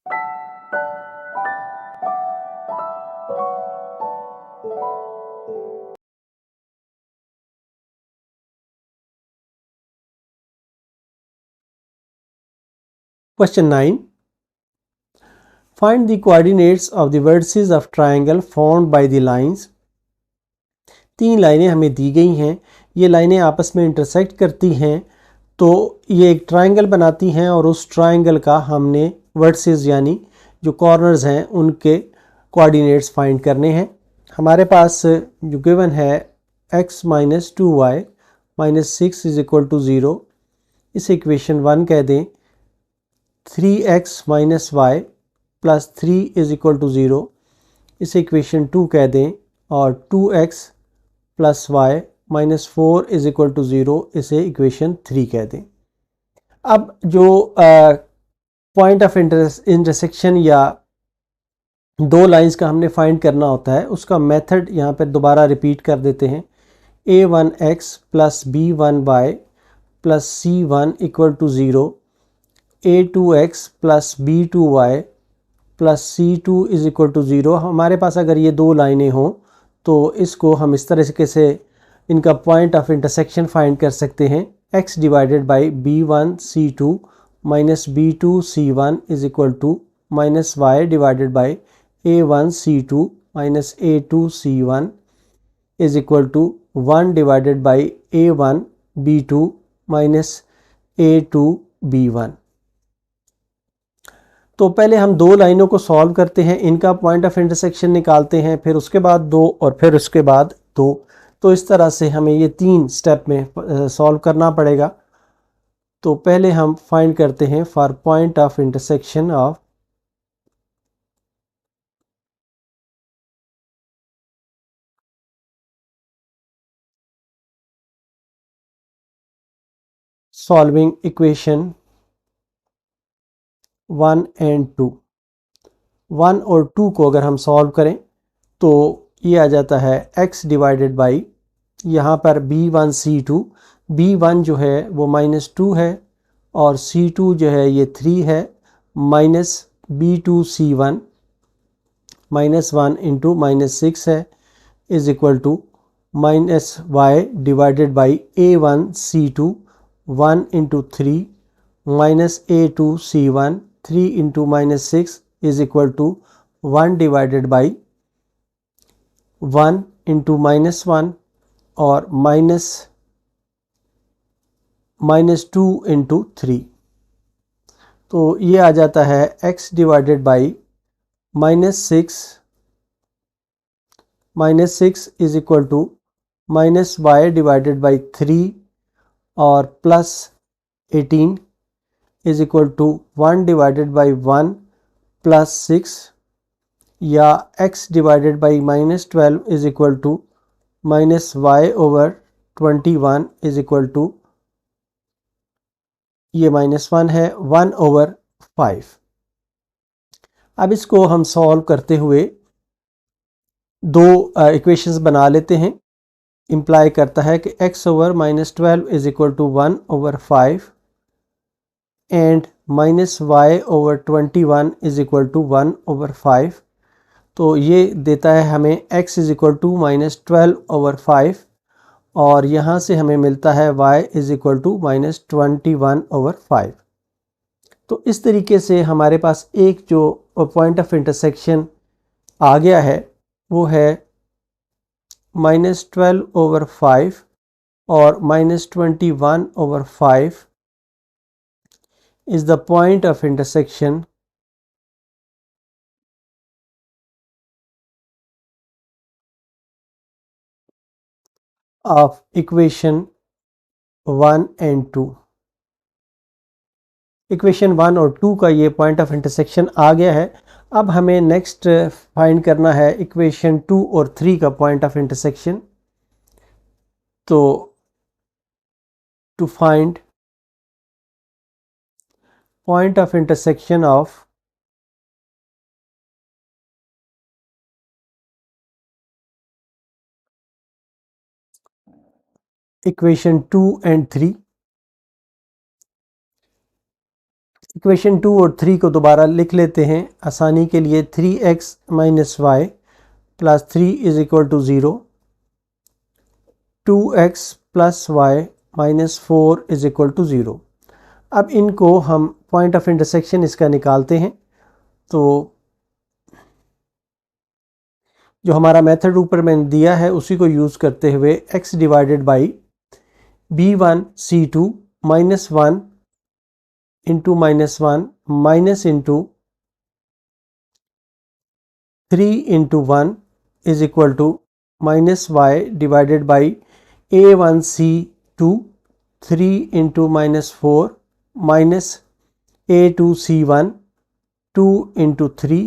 Question 9. Find the coordinates of the vertices of triangle formed by the lines. 3 लाइनें हमें दी गई हैं, ये लाइनें आपस में इंटरसेक्ट करती हैं तो ये एक ट्रायंगल बनाती हैं और उस ट्रायंगल का हमने वर्टिसेस यानी जो कॉर्नर्स हैं उनके कोऑर्डिनेट्स फाइंड करने हैं। हमारे पास जो गिवन है x minus 2y minus 6 is equal to 0, इसे इक्वेशन 1 कह दें। 3x minus Y plus 3 is equal to 0, इसे इक्वेशन 2 कह दें। और 2x plus Y minus 4 is equal to 0, इसे इक्वेशन 3 कह दें। अब जो पॉइंट ऑफ इंटरसेक्शन या दो लाइंस का हमने फाइंड करना होता है उसका मेथड यहाँ पर दोबारा रिपीट कर देते हैं। a1x plus b1y plus c1 equal to 0, a2x plus b2y plus c2 is equal to 0। हमारे पास अगर ये दो लाइनें हों तो इसको हम इस तरीके से इनका पॉइंट ऑफ इंटरसेक्शन फाइंड कर सकते हैं। x divided by b1 c2 minus b2 c1 is equal to minus Y divided by a1 c2 minus a2 c1 is equal to 1 divided by a1 b2 minus a2 b1। तो पहले हम दो लाइनों को solve करते हैं, इनका point of intersection निकालते हैं, फिर उसके बाद दो और फिर उसके बाद दो। तो इस तरह से हमें ये 3 स्टेप में सॉल्व करना पड़ेगा। तो पहले हम फाइंड करते हैं for point of intersection of solving equation 1 and 2। 1 और 2 को अगर हम सॉल्व करें तो ये आ जाता है x डिवाइडेड बाई यहाँ पर b1 c2, b1 जो है वो माइनस 2 है और c2 जो है ये 3 है, minus b2 c1 minus 1 into minus 6 है is equal to minus Y divided by a1 c2 1 into 3 minus a2 c1 3 into minus 6 is equal to 1 divided by 1 into minus 1 और माइनस 2 इंटू 3। तो ये आ जाता है x divided by minus 6 is equal to minus Y divided by 3 और plus 18 is equal to 1 divided by 1 plus 6, या x divided by minus 12 is equal to minus Y over 21 is equal to ये minus 1 है 1 over 5। अब इसको हम solve करते हुए दो इक्वेशंस बना लेते हैं। इम्प्लाई करता है कि x over minus 12 is equal to 1 over 5 and minus Y over 21 is equal to 1 over 5। तो ये देता है हमें x is equal to minus 12 over 5 और यहाँ से हमें मिलता है y is equal to minus 21 over 5। तो इस तरीके से हमारे पास एक जो पॉइंट ऑफ इंटरसेक्शन आ गया है वो है माइनस 12 ओवर 5 और minus 21 over 5 is the point of intersection of equation 1 and 2। Equation 1 और 2 का ये पॉइंट ऑफ इंटरसेक्शन आ गया है। अब हमें नेक्स्ट फाइंड करना है इक्वेशन 2 और 3 का पॉइंट ऑफ इंटरसेक्शन। तो to find point of intersection of equation 2 and 3, equation 2 और 3 को दोबारा लिख लेते हैं आसानी के लिए। 3x minus Y plus 3 is equal to 0, 2x plus Y minus 4 is equal to 0। अब इनको हम पॉइंट ऑफ इंटरसेक्शन इसका निकालते हैं। तो जो हमारा मेथड ऊपर मैंने दिया है उसी को यूज़ करते हुए x divided by b1c2 minus 1 into minus 1 minus into 3 into 1 is equal to minus Y divided by a1c2 3 into minus 4 minus a2c1 2 into 3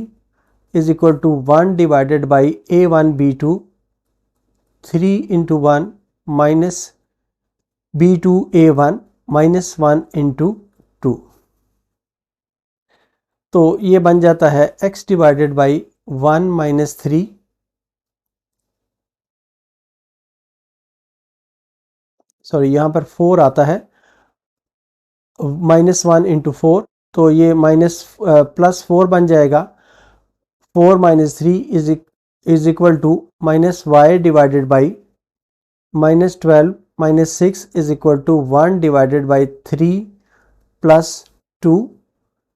is equal to 1 divided by a1b2 3 into 1 minus b2a1 minus 1 into 2। तो ये बन जाता है x divided by 1 minus 3 sorry यहाँ पर 4 आता है minus 1 into 4, तो ये माइनस प्लस 4 बन जाएगा। 4 minus 3 is equal to minus Y divided by minus 12 minus 6 is equal to 1 divided by 3 plus 2,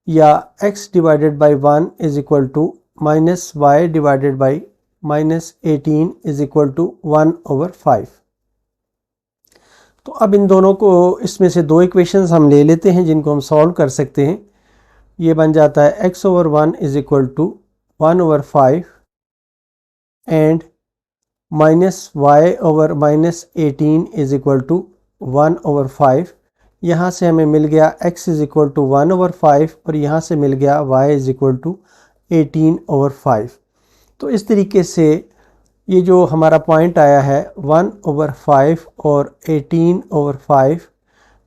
या x divided by 1 is equal to minus Y divided by minus 18 is equal to 1/5। तो अब इन दोनों को, इसमें से दो इक्वेशंस हम ले लेते हैं जिनको हम सॉल्व कर सकते हैं। ये बन जाता है x/1 is equal to 1/5 and minus Y over minus 18 is equal to 1/5। यहाँ से हमें मिल गया x इज इक्वल टू 1/5 और यहाँ से मिल गया y इज इक्वल टू 18/5। तो इस तरीके से ये जो हमारा पॉइंट आया है 1/5 और 18/5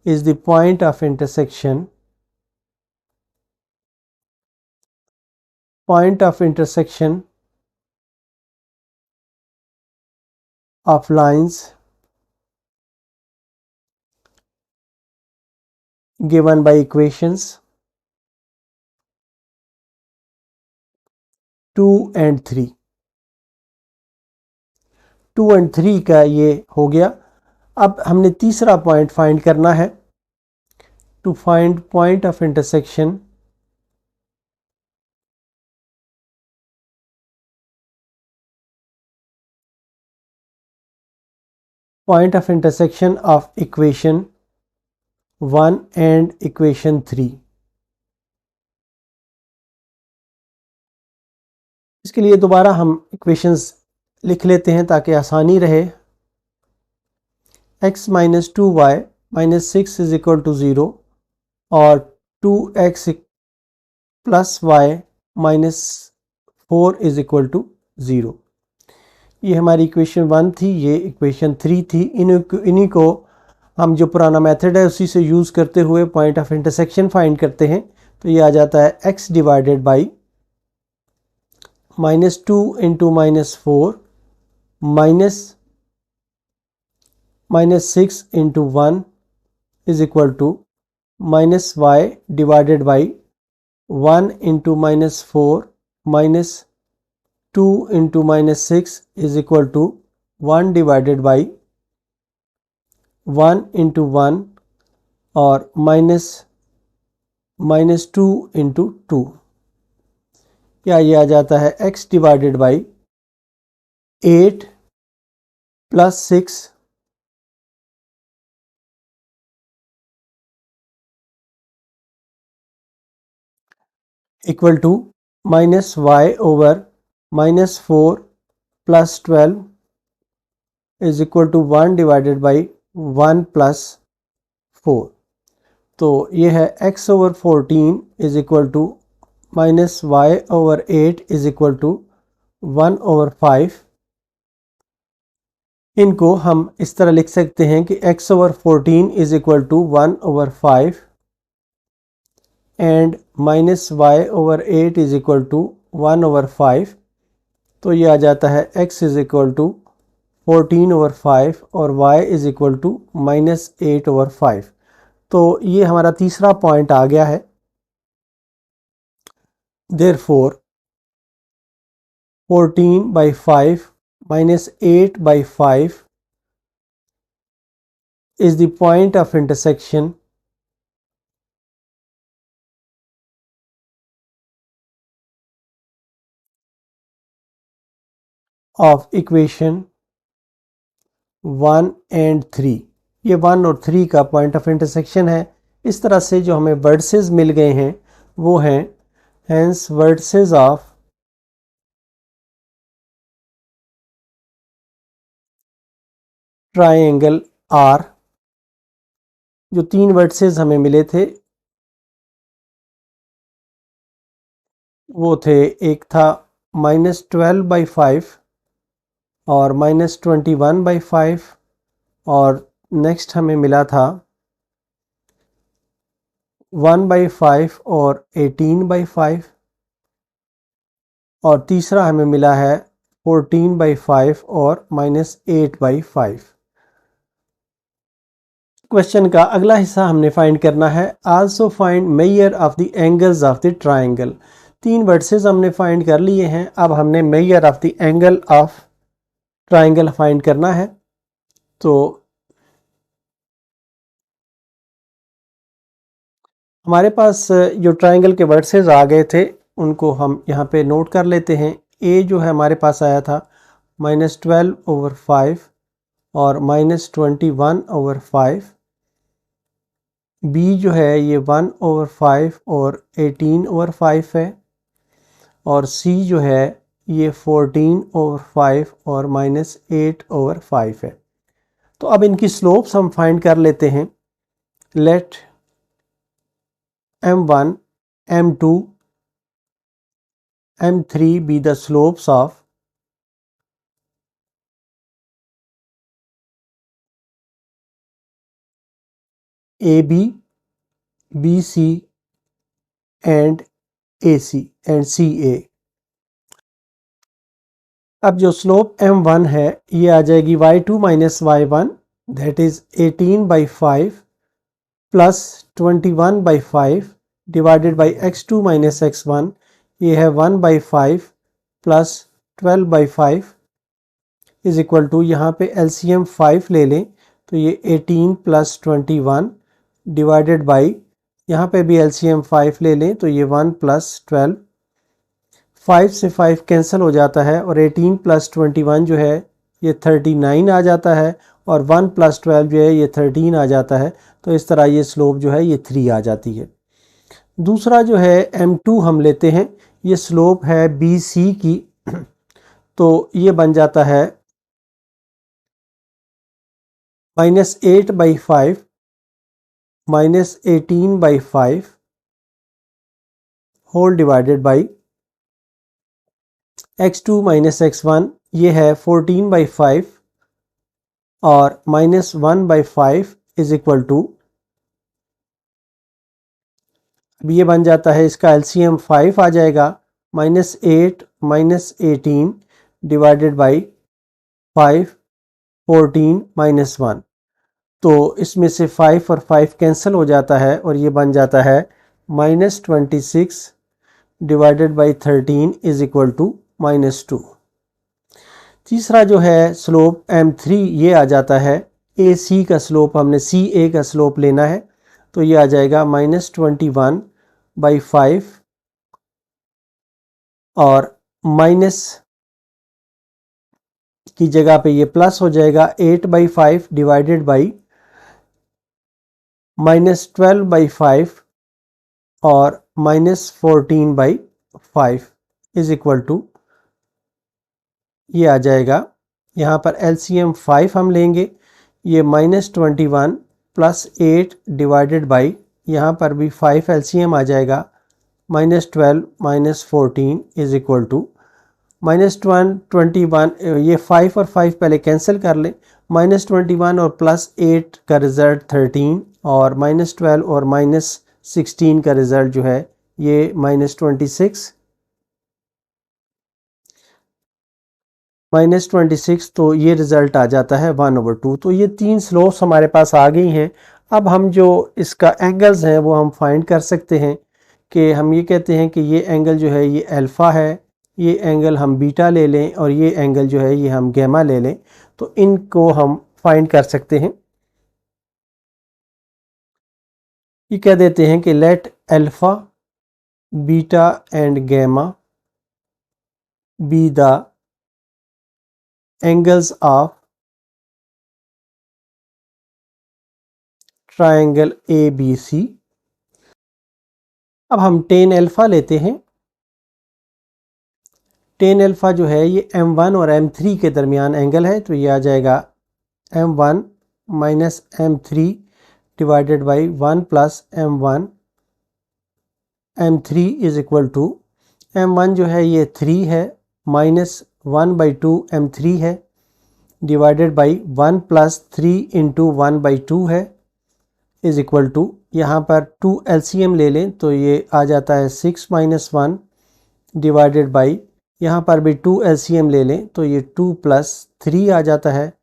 is the point of intersection of lines given by equations 2 and 3। 2 and 3 का ये हो गया। अब हमने तीसरा पॉइंट फाइंड करना है। To find point of intersection of equation 1 and equation 3। इसके लिए दोबारा हम इक्वेशंस लिख लेते हैं ताकि आसानी रहे। x minus 2y minus 6 is equal to 0 और 2x plus Y minus 4 is equal to 0। ये हमारी इक्वेशन 1 थी, ये इक्वेशन 3 थी। इन्हीं को हम जो पुराना मेथड है उसी से यूज़ करते हुए पॉइंट ऑफ इंटरसेक्शन फाइंड करते हैं। तो ये आ जाता है x divided by minus 2 into minus 4 minus 6 into 1 is equal to minus Y divided by 1 into minus 4 minus 2 into minus 6 is equal to 1 divided by 1 into 1 और माइनस 2 इंटू 2। क्या ये आ जाता है x divided by 8 plus 6 equal to minus Y over minus 4 plus 12 is equal to 1 divided by 1 plus 4। तो ये है x over 14 is equal to minus Y over 8 is equal to 1/5। इनको हम इस तरह लिख सकते हैं कि x over 14 is equal to 1/5 and minus Y over 8 is equal to 1/5। तो ये आ जाता है x इज इक्वल टू 14/5 और y इज इक्वल टू माइनस 8/5। तो ये हमारा तीसरा पॉइंट आ गया है। Therefore 14 by 5 minus 8 by 5 is the point of intersection of equation 1 and 3। ये 1 और 3 का पॉइंट ऑफ इंटरसेक्शन है। इस तरह से जो हमें वर्टिसेस मिल गए हैं वो हैं hence vertices of triangle are. जो 3 वर्टिसेस हमें मिले थे वो थे, एक था -12/5 और -21/5 और नेक्स्ट हमें मिला था 1/5 और 18/5 और तीसरा हमें मिला है 14/5 और -8/5। क्वेश्चन का अगला हिस्सा हमने फाइंड करना है also find measure of the angles of the triangle. 3 vertices हमने फाइंड कर लिए हैं, अब हमने measure of the angle of triangle find करना है। तो हमारे पास जो ट्राइंगल के वर्टिसेस आ गए थे उनको हम यहाँ पे नोट कर लेते हैं। ए जो है हमारे पास आया था -12/5 और -21/5। बी जो है ये 1/5 और 18/5 है और सी जो है ये 14/5 और -8/5 है। तो अब इनकी स्लोप्स हम फाइंड कर लेते हैं। Let m1, m2, m3 be the slopes of AB, BC and AC and CA। अब जो स्लोप m1 है ये आ जाएगी y2 minus y1 that is 18/5 plus 21/5 divided by x2 minus x1, ये है 1/5 प्लस 12/5 इज इक्वल टू, यहाँ पे LCM 5 ले लें तो ये 18 प्लस 21 डिवाइडेड बाई, यहाँ पे भी एलसीएम 5 ले लें तो ये 1 प्लस 12। 5 से 5 कैंसिल हो जाता है और 18 प्लस 21 जो है ये 39 आ जाता है और 1 प्लस 12 जो है ये 13 आ जाता है। तो इस तरह ये स्लोप जो है ये 3 आ जाती है। दूसरा जो है m2 हम लेते हैं, ये स्लोप है BC की, तो ये बन जाता है -8/5 -18/5 whole divided by x2 minus x1, ये है 14/5 और -1/5 इज इक्वल टू, अब ये बन जाता है, इसका एलसीएम 5 आ जाएगा, -8 -18 डिवाइडेड बाई 5 14 -1। तो इसमें से 5 और 5 कैंसिल हो जाता है और ये बन जाता है -26 divided by 13 is equal to -2। तीसरा जो है स्लोप m3 ये आ जाता है, AC का स्लोप हमने CA का स्लोप लेना है तो ये आ जाएगा -21/5 और माइनस की जगह पे ये प्लस हो जाएगा 8/5 डिवाइडेड बाई -12/5 और -14/5 इज इक्वल टू, ये आ जाएगा, यहाँ पर एलसीएम 5 हम लेंगे, ये -21 प्लस 8 डिवाइडेड बाई, यहाँ पर भी 5 एलसीएम आ जाएगा, -12 -14 इज इक्वल टू -21, ये 5 और 5 पहले कैंसिल कर लें, -21 और +8 का रिज़ल्ट 13 और -12 और -16 का रिज़ल्ट जो है ये -26 तो ये रिज़ल्ट आ जाता है 1/2। तो ये 3 स्लोप्स हमारे पास आ गई हैं। अब हम जो इसका एंगल्स हैं वो हम फाइंड कर सकते हैं कि हम ये कहते हैं कि ये एंगल जो है ये अल्फ़ा है, ये एंगल हम बीटा ले लें और ये एंगल जो है ये हम गैमा ले लें, तो इनको हम फाइंड कर सकते हैं। ये कह देते हैं कि let alpha, beta and gamma be the angles of triangle A B C. अब हम टेन अल्फ़ा लेते हैं। टेन अल्फ़ा जो है ये M1 और M3 के दरमियान एंगल है, तो ये आ जाएगा M1 minus M3 divided by 1 plus M1 M3 is equal to M1 जो है ये 3 है, माइनस 1/2 M3 है, डिवाइडेड बाई 1 प्लस 3 इंटू 1/2 है, इज इक्वल टू, यहाँ पर 2 LCM ले लें तो ये आ जाता है 6 माइनस 1 डिवाइडेड बाई, यहाँ पर भी 2 LCM ले लें तो ये 2 प्लस 3 आ जाता है,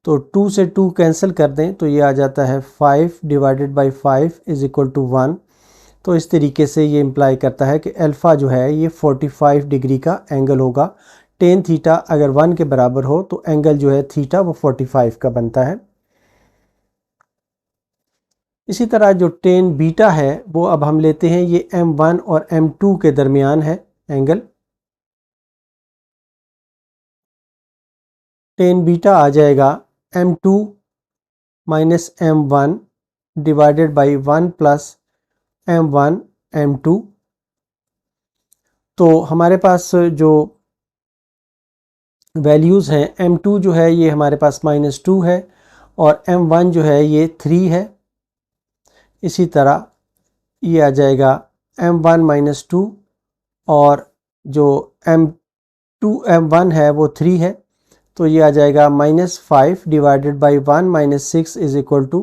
तो 2 से 2 कैंसिल कर दें तो ये आ जाता है 5 divided by 5 is equal to 1। तो इस तरीके से ये इम्प्लाई करता है कि अल्फ़ा जो है ये 45 डिग्री का एंगल होगा। टेन थीटा अगर 1 के बराबर हो तो एंगल जो है थीटा वो 45 का बनता है। इसी तरह जो टेन बीटा है वो अब हम लेते हैं, ये M1 और M2 के दरमियान है एंगल। टेन बीटा आ जाएगा M2 minus M1 divided by 1 plus M1 M2। तो हमारे पास जो वैल्यूज़ हैं, M2 जो है ये हमारे पास -2 है और M1 जो है ये 3 है। इसी तरह ये आ जाएगा M1 -2 और जो M1 है वो 3 है, तो ये आ जाएगा -5 divided by 1 -6 is equal to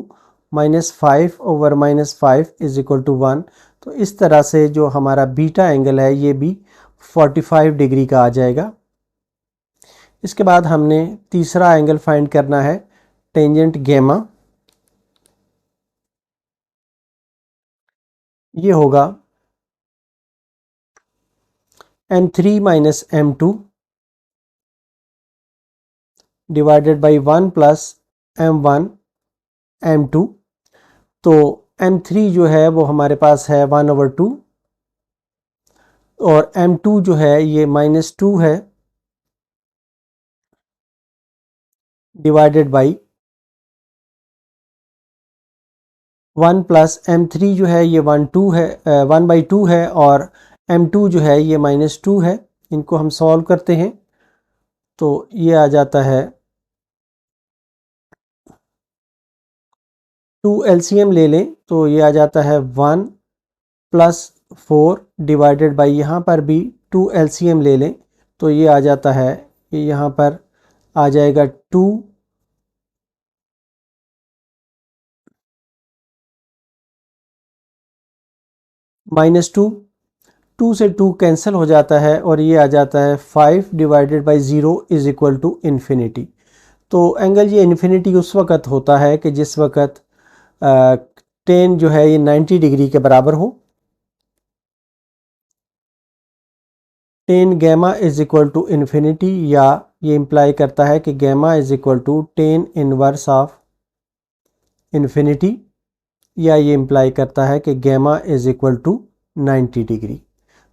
-5 over -5 is equal to 1। तो इस तरह से जो हमारा बीटा एंगल है ये भी 45 डिग्री का आ जाएगा। इसके बाद हमने तीसरा एंगल फाइंड करना है, टेंजेंट गैमा। ये होगा M3 minus M2 divided by 1 plus M1 M2। तो M3 जो है वो हमारे पास है 1/2 और M2 जो है ये -2 है, डिवाइडेड बाई 1 प्लस M3 जो है ये 1/2 है और M2 जो है ये -2 है। इनको हम सॉल्व करते हैं तो ये आ जाता है, 2 LCM ले लें तो ये आ जाता है 1 प्लस 4 डिवाइडेड बाई, यहाँ पर भी 2 LCM ले लें तो ये आ जाता है, ये यहाँ पर आ जाएगा 2 -2, 2 से 2 कैंसिल हो जाता है और ये आ जाता है 5 divided by 0 is equal to infinity. तो एंगल ये इन्फिनिटी उस वक़्त होता है कि जिस वक़्त टेन जो है ये 90 डिग्री के बराबर हो। Tan gamma is equal to infinity, या ये इम्प्लाई करता है कि gamma is equal to tan inverse of infinity, या ये इम्प्लाई करता है कि gamma is equal to 90 degree.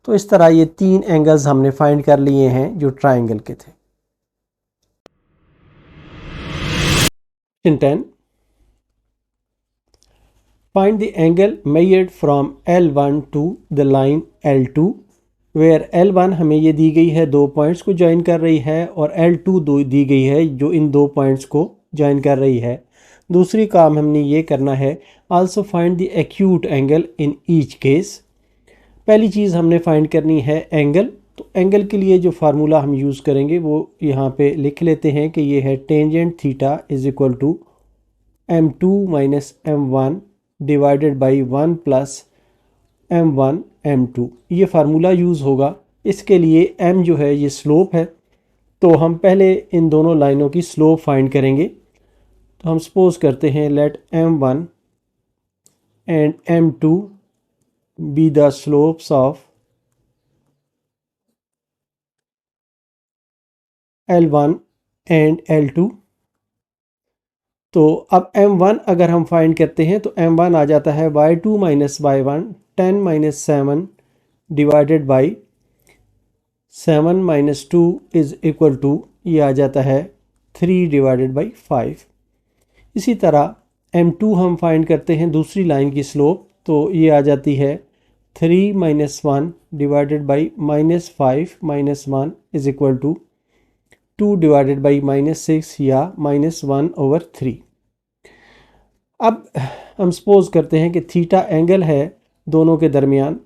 तो इस तरह ये 3 एंगल्स हमने फाइंड कर लिए हैं जो ट्राइंगल के थे। 10. Find the angle measured from L1 to the line L2 where L1 हमें ये दी गई है, 2 पॉइंट्स को ज्वाइन कर रही है, और L2 दी गई है जो इन 2 पॉइंट्स को ज्वाइन कर रही है। दूसरी काम हमने ये करना है, also find the acute angle in each case। पहली चीज़ हमने फाइंड करनी है एंगल। तो एंगल के लिए जो फार्मूला हम यूज़ करेंगे वो यहाँ पे लिख लेते हैं कि ये है tangent theta is equal to M2 minus M1 divided by 1 plus M1 M2। ये फार्मूला यूज़ होगा। इसके लिए M जो है ये स्लोप है, तो हम पहले इन दोनों लाइनों की स्लोप फाइंड करेंगे। तो हम सपोज करते हैं let M1 and M2 be the slopes of L1 and L2। तो अब M1 अगर हम फाइंड करते हैं तो M1 आ जाता है y2 minus y1 10 minus 7 divided by 7 minus 2 is equal to, ये आ जाता है 3 डिवाइडेड बाई 5। इसी तरह M2 हम फाइंड करते हैं दूसरी लाइन की स्लोप, तो ये आ जाती है 3 minus 1 divided by minus 5 minus 1 is equal to 2 divided by minus 6 या -1/3। अब हम सपोज करते हैं कि थीटा एंगल है दोनों के दरमियान।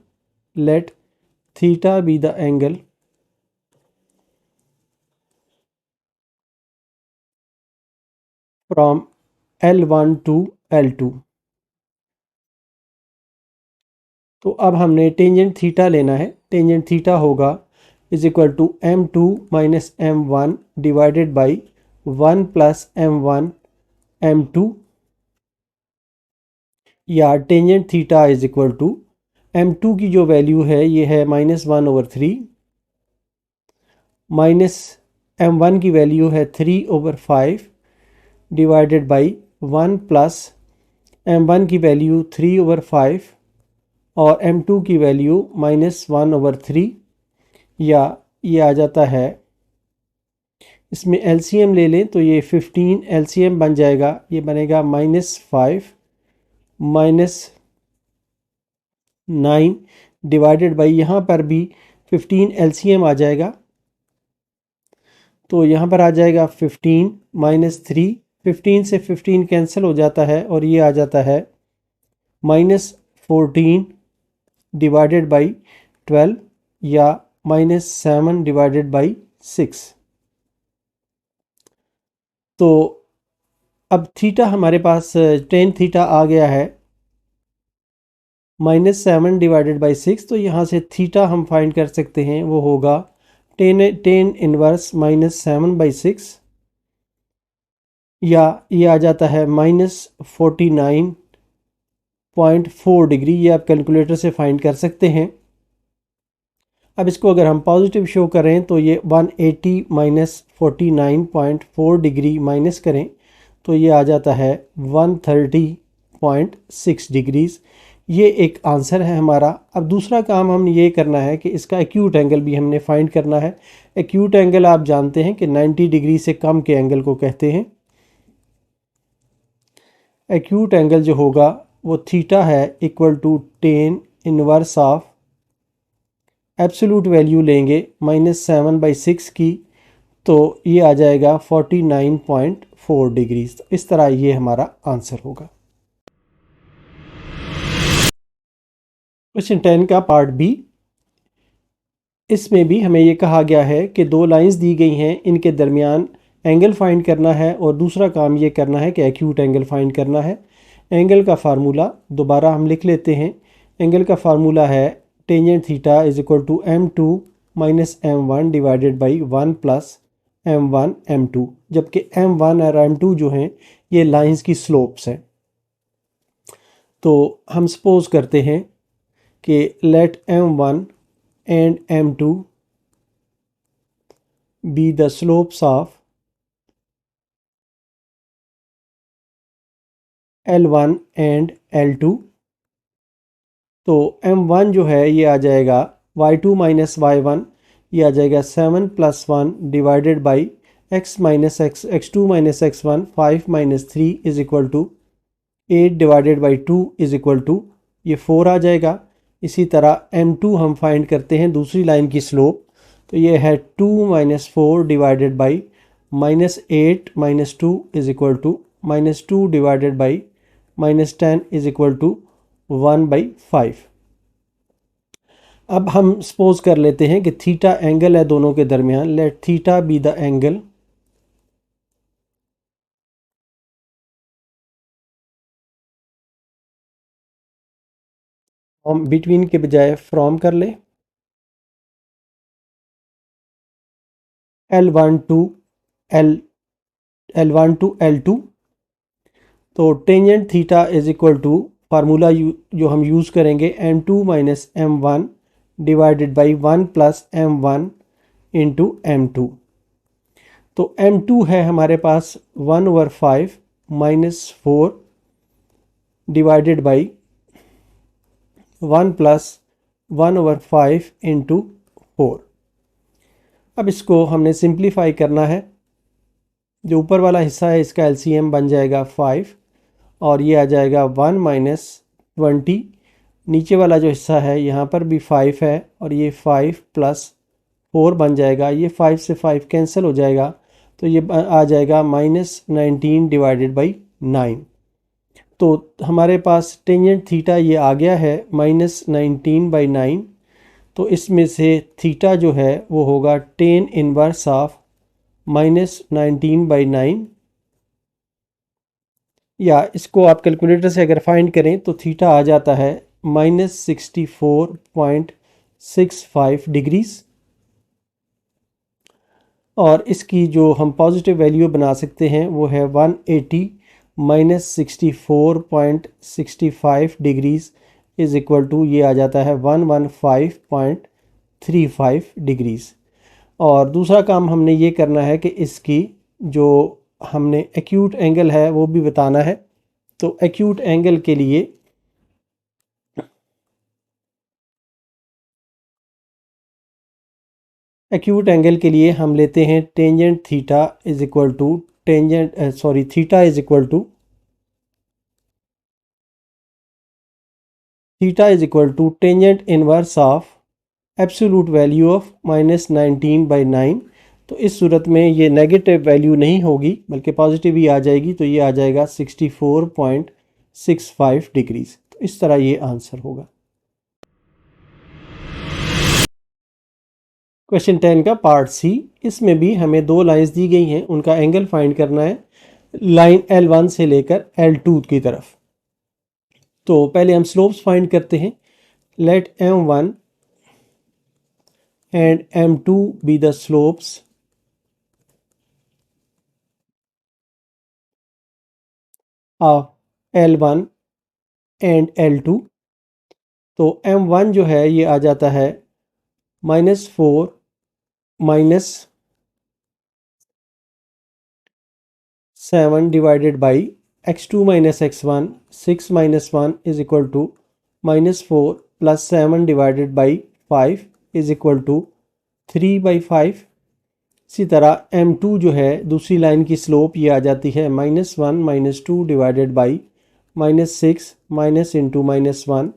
Let theta be the angle from L1 to L2। तो अब हमने टेंजेंट थीटा लेना है। टेंजेंट थीटा होगा is equal to M2 minus M1 divided by 1 plus M1 M2, या tangent theta is equal to M2 की जो वैल्यू है ये है -1/3, माइनस M1 की वैल्यू है 3/5 डिवाइडेड बाई 1 प्लस M1 की वैल्यू 3/5 और M2 की वैल्यू -1/3, या ये आ जाता है, इसमें LCM ले लें तो ये 15 LCM बन जाएगा। ये बनेगा -5 -9 डिवाइडेड बाई, यहाँ पर भी 15 LCM आ जाएगा, तो यहाँ पर आ जाएगा 15 -3, 15 से 15 कैंसिल हो जाता है और ये आ जाता है -14 डिवाइडेड बाई 12 या -7 डिवाइडेड बाई 6। तो अब थीटा हमारे पास टेन थीटा आ गया है -7 डिवाइडेड बाई 6। तो यहाँ से थीटा हम फाइंड कर सकते हैं, वो होगा टेन इनवर्स -7/6, या ये आ जाता है -49.4 डिग्री। ये आप कैलकुलेटर से फाइंड कर सकते हैं। अब इसको अगर हम पॉजिटिव शो करें तो ये 180 माइनस 49.4 डिग्री माइनस करें तो ये आ जाता है 130.6 डिग्रीज़। ये एक आंसर है हमारा। अब दूसरा काम हमने ये करना है कि इसका एक्यूट एंगल भी हमने फाइंड करना है। एक्यूट एंगल आप जानते हैं कि 90 डिग्री से कम के एंगल को कहते हैं। एक्यूट एंगल जो होगा वो थीटा है equal to tan inverse of, absolute value लेंगे -7/6 की, तो ये आ जाएगा 49.4 डिग्रीज। इस तरह ये हमारा आंसर होगा। क्वेश्चन 10 का पार्ट बी, इसमें भी हमें ये कहा गया है कि दो लाइंस दी गई हैं, इनके दरमियान एंगल फाइंड करना है और दूसरा काम ये करना है कि एक्यूट एंगल फाइंड करना है। एंगल का फार्मूला दोबारा हम लिख लेते हैं। एंगल का फार्मूला है tangent theta is equal to M2 minus M1 divided by 1 plus M1 M2, जबकि M1 और M2 जो हैं ये लाइंस की स्लोप्स हैं। तो हम सपोज करते हैं कि let M1 and M2 be the slopes of L1 and L2। तो M1 जो है ये आ जाएगा y2 माइनस y1, ये आ जाएगा 7 plus 1 divided by x minus x2 minus x1 5 minus 3 is equal to 8 divided by 2 is equal to ये 4 आ जाएगा। इसी तरह M2 हम फाइंड करते हैं दूसरी लाइन की स्लोप, तो ये है 2 minus 4 divided by -8 minus 2 is equal to -2 divided by -10 is equal to 1/5। अब हम सपोज कर लेते हैं कि थीटा एंगल है दोनों के दरमियान। Let theta be the angle हम बिटवीन के बजाय फ्रॉम कर लें। L1 to L1 to L2, तो tangent theta is equal to formula जो हम यूज़ करेंगे m2 minus m1 divided by 1 plus m1 into m2। तो m2 है हमारे पास 1/5 minus 4 divided by 1 plus 1/5 into 4। अब इसको हमने सिंप्लीफाई करना है। जो ऊपर वाला हिस्सा है इसका एलसीएम बन जाएगा 5 और ये आ जाएगा 1 माइनस 20। नीचे वाला जो हिस्सा है यहाँ पर भी 5 है और ये 5 प्लस 4 बन जाएगा। ये 5 से 5 कैंसिल हो जाएगा तो ये आ जाएगा माइनस 19 डिवाइडेड बाई 9। तो हमारे पास टेंजेंट थीटा ये आ गया है माइनस 19/9। तो इसमें से थीटा जो है वो होगा टेन इनवर्स ऑफ माइनस 19/9, या इसको आप कैलकुलेटर से अगर फाइंड करें तो थीटा आ जाता है माइनस 64.65 डिग्रीज। और इसकी जो हम पॉजिटिव वैल्यू बना सकते हैं वो है 180 minus 64.65 degrees is equal to ये आ जाता है 115.35 डिग्रीज। और दूसरा काम हमने ये करना है कि इसकी जो हमने एक्यूट एंगल है वो भी बताना है। तो एक्यूट एंगल के लिए हम लेते हैं tangent theta is equal to theta is equal to tangent inverse of absolute value of minus 19/9। तो इस सूरत में ये नेगेटिव वैल्यू नहीं होगी बल्कि पॉजिटिव ही आ जाएगी। तो ये आ जाएगा 64.65 डिग्रीज। तो इस तरह ये आंसर होगा। क्वेश्चन 10 का पार्ट सी, इसमें भी हमें दो लाइंस दी गई हैं, उनका एंगल फाइंड करना है लाइन L1 से लेकर L2 की तरफ। तो पहले हम स्लोप्स फाइंड करते हैं। Let M1 and M2 be the slopes of L1 and L2। तो M1 जो है ये आ जाता है -4 minus 7 divided by x2 minus x1। 6 minus 1 is equal to -4 plus 7 divided by 5 is equal to 3/5। इसी तरह M2 जो है दूसरी लाइन की स्लोप ये आ जाती है -1 minus 2 divided by -6 minus into -1,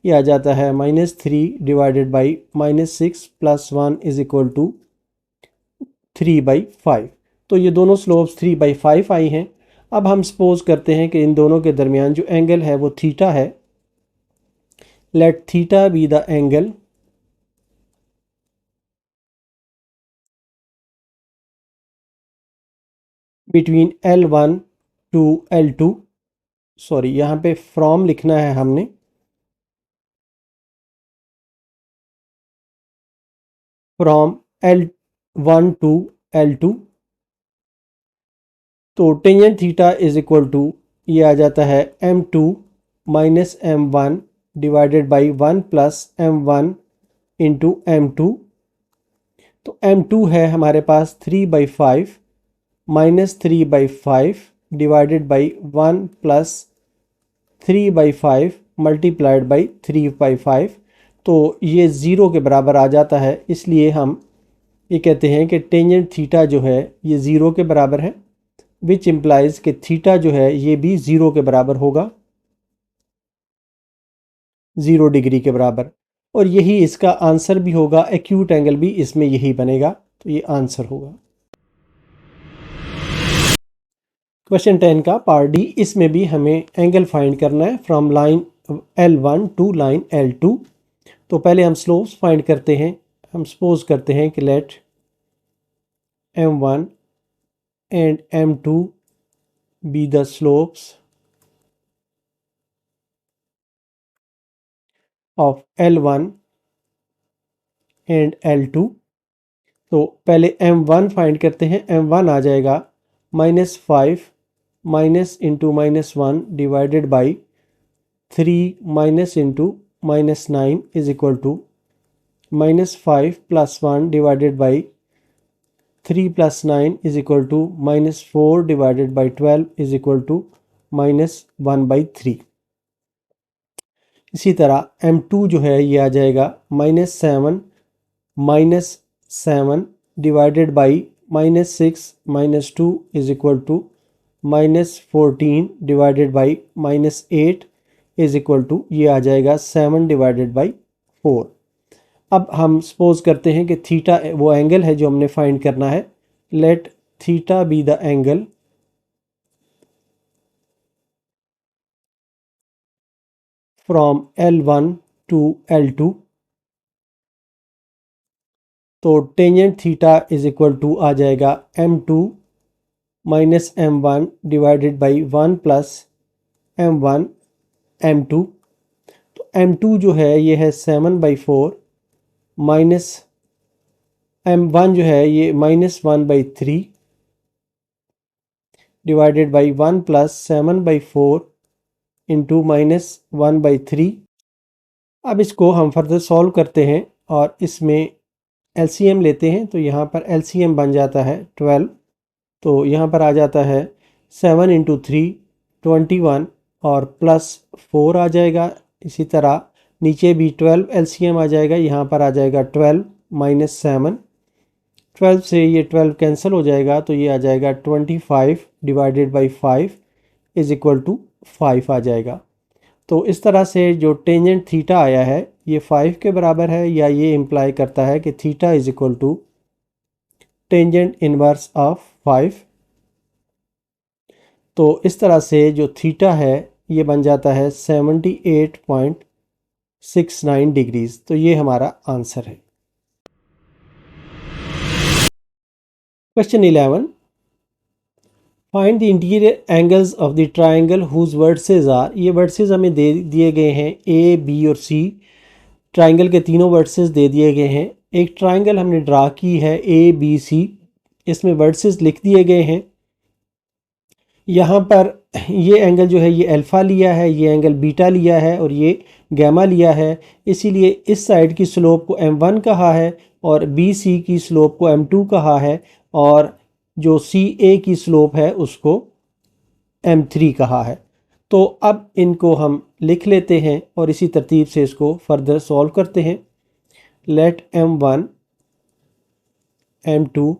ये आ जाता है -3 divided by -6 plus 1 is equal to 3/5। तो ये दोनों स्लोप्स 3/5 आई हैं। अब हम सपोज करते हैं कि इन दोनों के दरमियान जो एंगल है वो थीटा है। Let theta be the angle between L1 to L2। Sorry, यहाँ पे फ्रॉम लिखना है हमने। From L1 to L2। तो tangent theta is equal to ये आ जाता है M2 minus M1 divided by 1 plus M1 into M2। तो M2 है हमारे पास 3/5 minus 3/5 divided by 1 plus 3/5 multiplied by 3/5। तो ये ज़ीरो के बराबर आ जाता है, इसलिए हम ये कहते हैं कि टेंजेंट थीटा जो है ये ज़ीरो के बराबर है, विच इम्प्लाइज कि थीटा जो है ये भी ज़ीरो के बराबर होगा, 0 डिग्री के बराबर। और यही इसका आंसर भी होगा, एक्यूट एंगल भी इसमें यही बनेगा। तो ये आंसर होगा। क्वेश्चन 10 का पार्ट डी, इसमें भी हमें एंगल फाइंड करना है from line L1 to line L2। तो पहले हम स्लोप्स फाइंड करते हैं। हम सपोज करते हैं कि let M1 and M2 be the slopes of L1 and L2। तो पहले M1 फाइंड करते हैं। M1 आ जाएगा -5 minus into -1 divided by 3 minus into -9 is equal to -5 plus 1 divided by 3 plus 9 is equal to -4 divided by 12 is equal to -1/3। इसी तरह m2 जो है ये आ जाएगा -7 divided by -6 -2 is equal to -14 divided by -8 is equal to ये आ जाएगा 7 डिवाइडेड बाई 4। अब हम सपोज करते हैं कि थीटा वो एंगल है जो हमने फाइंड करना है। Let theta be the angle from L1 to L2। तो tangent theta is equal to आ जाएगा m2 minus m1 divided by 1 plus m1 m2। तो m2 जो है ये है 7/4 माइनस m1 जो है ये -1/3 डिवाइडेड बाई 1 प्लस 7/4 इंटू -1/3। अब इसको हम फर्दर सॉल्व करते हैं और इसमें LCM लेते हैं। तो यहाँ पर LCM बन जाता है 12। तो यहाँ पर आ जाता है 7 इंटू 3 21 और प्लस 4 आ जाएगा। इसी तरह नीचे भी 12 LCM आ जाएगा। यहाँ पर आ जाएगा 12 माइनस 7। 12 से ये 12 कैंसिल हो जाएगा तो ये आ जाएगा 25 divided by 5 is equal to 5 आ जाएगा। तो इस तरह से जो टेंजेंट थीटा आया है ये 5 के बराबर है, या ये इम्प्लाई करता है कि theta is equal to tangent inverse of 5। तो इस तरह से जो थीटा है ये बन जाता है 78.69 डिग्रीज। तो ये हमारा आंसर है। Question 11, find the interior angles of the triangle whose vertices are. ये वर्टिसेस हमें दे दिए गए हैं A, B और C। ट्राइंगल के तीनों वर्टिसेस दे दिए गए हैं। एक ट्राइंगल हमने ड्रा की है ABC, इसमें वर्टिसेस लिख दिए गए हैं। यहाँ पर ये एंगल जो है ये अल्फ़ा लिया है, ये एंगल बीटा लिया है और ये गैमा लिया है। इसीलिए इस साइड की स्लोप को m1 कहा है और BC की स्लोप को m2 कहा है, और जो CA की स्लोप है उसको m3 कहा है। तो अब इनको हम लिख लेते हैं और इसी तरतीब से इसको फर्दर सॉल्व करते हैं। Let m1 m2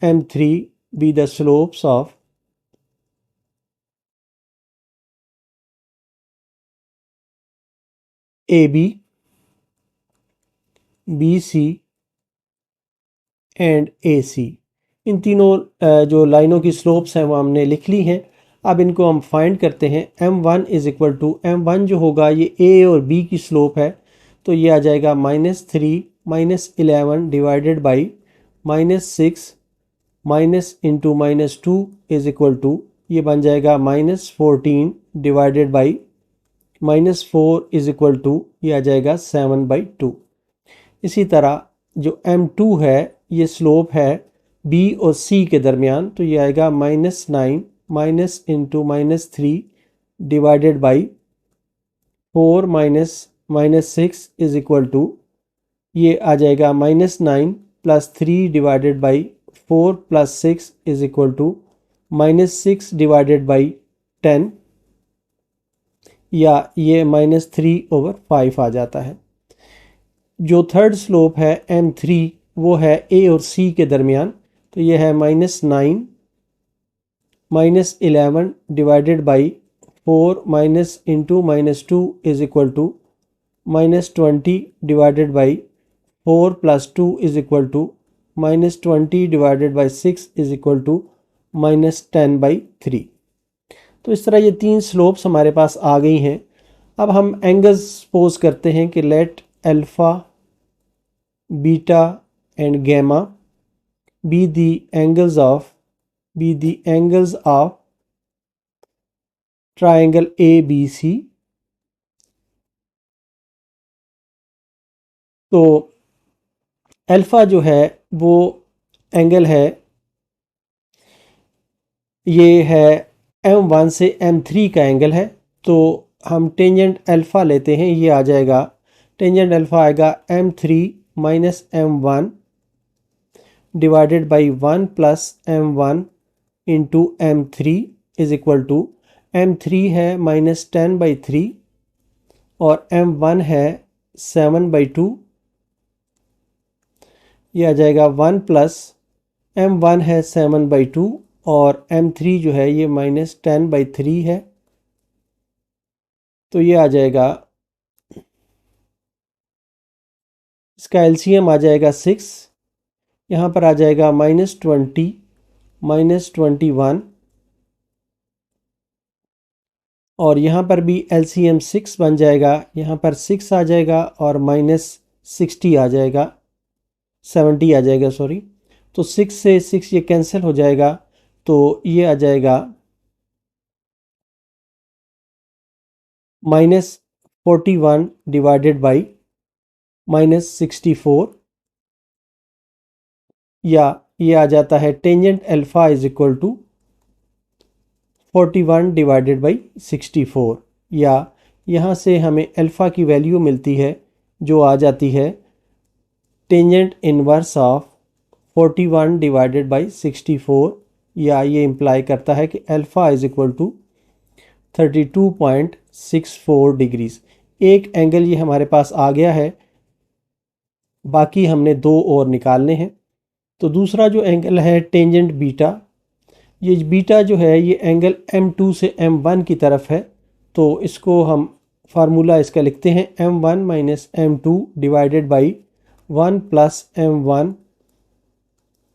m3 be the slopes of AB, BC and AC। इन तीनों जो लाइनों की स्लोप्स हैं वो हमने लिख ली हैं। अब इनको हम फाइंड करते हैं। m1 is equal to m1 जो होगा ये A और B की स्लोप है, तो ये आ जाएगा -3 -11 divided by -6 minus into -2 is equal to ये बन जाएगा -14 divided by -4 is equal to ये आ जाएगा 7/2। इसी तरह जो m2 है ये स्लोप है B और C के दरमियान, तो ये आएगा -9 minus into -3 divided by 4 -6 is equal to ये आ जाएगा -9 plus 3 divided by 4 plus 6 is equal to -6 divided by 10, या ये -3/5 आ जाता है। जो थर्ड स्लोप है m3 वो है A और C के दरमियान, तो ये है -9 -11 divided by 4 minus into -2 is equal to -20 divided by 4 plus 2 is equal to -20 divided by 6 is equal to -10/3। तो इस तरह ये तीन स्लोप्स हमारे पास आ गई हैं। अब हम एंगल्स सपोज करते हैं कि let alpha, beta and gamma be the angles of triangle ABC। तो अल्फ़ा जो है वो एंगल है, ये है M1 से M3 का एंगल है। तो हम टेंजेंट अल्फ़ा लेते हैं, ये आ जाएगा, टेंजेंट अल्फ़ा आएगा m3 minus m1 divided by 1 plus m1 into m3 is equal to, m3 है -10/3 और m1 है 7/2, ये आ जाएगा 1 प्लस m1 है 7/2 और m3 जो है ये -10/3 है, तो ये आ जाएगा, इसका एलसीएम आ जाएगा 6, यहाँ पर आ जाएगा -20 -21 और यहाँ पर भी एलसीएम 6 बन जाएगा, यहाँ पर 6 आ जाएगा और -60 आ जाएगा, 70 आ जाएगा सॉरी, तो 6 से 6 ये कैंसिल हो जाएगा, तो ये आ जाएगा -41 डिवाइडेड बाई -64, या ये आ जाता है tangent alpha is equal to 41 divided by 64, या यहाँ से हमें अल्फ़ा की वैल्यू मिलती है जो आ जाती है tangent inverse of 41 divided by 64, या ये इम्प्लाई करता है कि alpha is equal to 32.64 degrees. एक एंगल ये हमारे पास आ गया है, बाकी हमने दो और निकालने हैं। तो दूसरा जो एंगल है टेंजेंट बीटा, ये बीटा जो है ये एंगल m2 से m1 की तरफ है, तो इसको हम फार्मूला इसका लिखते हैं m1 minus m2 divided by 1 plus m1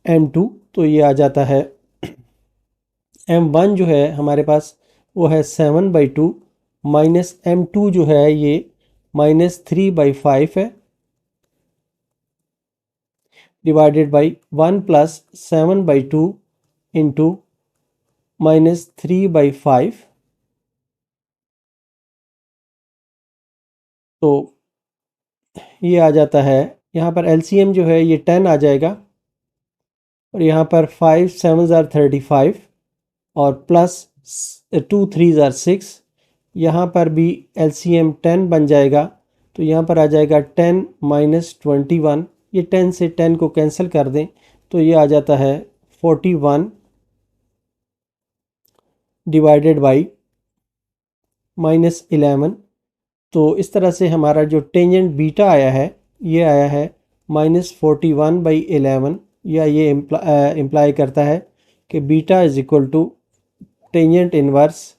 m2, तो ये आ जाता है m1 जो है हमारे पास वो है 7/2 माइनस m2 जो है ये -3/5 है, डिवाइडेड बाई 1 प्लस 7/2 इंटू -3/5, तो ये आ जाता है, यहाँ पर एलसीएम जो है ये 10 आ जाएगा और यहाँ पर 5 7 ज़ार 35 और प्लस 2 3 ज़ार 6, यहाँ पर भी एलसीएम 10 बन जाएगा, तो यहाँ पर आ जाएगा 10 माइनस 21, ये 10 से 10 को कैंसिल कर दें तो ये आ जाता है 41 डिवाइडेड बाई -11, तो इस तरह से हमारा जो टेंजेंट बीटा आया है ये आया है -41/11, या ये इम्प्लाई करता है कि beta is equal to tangent inverse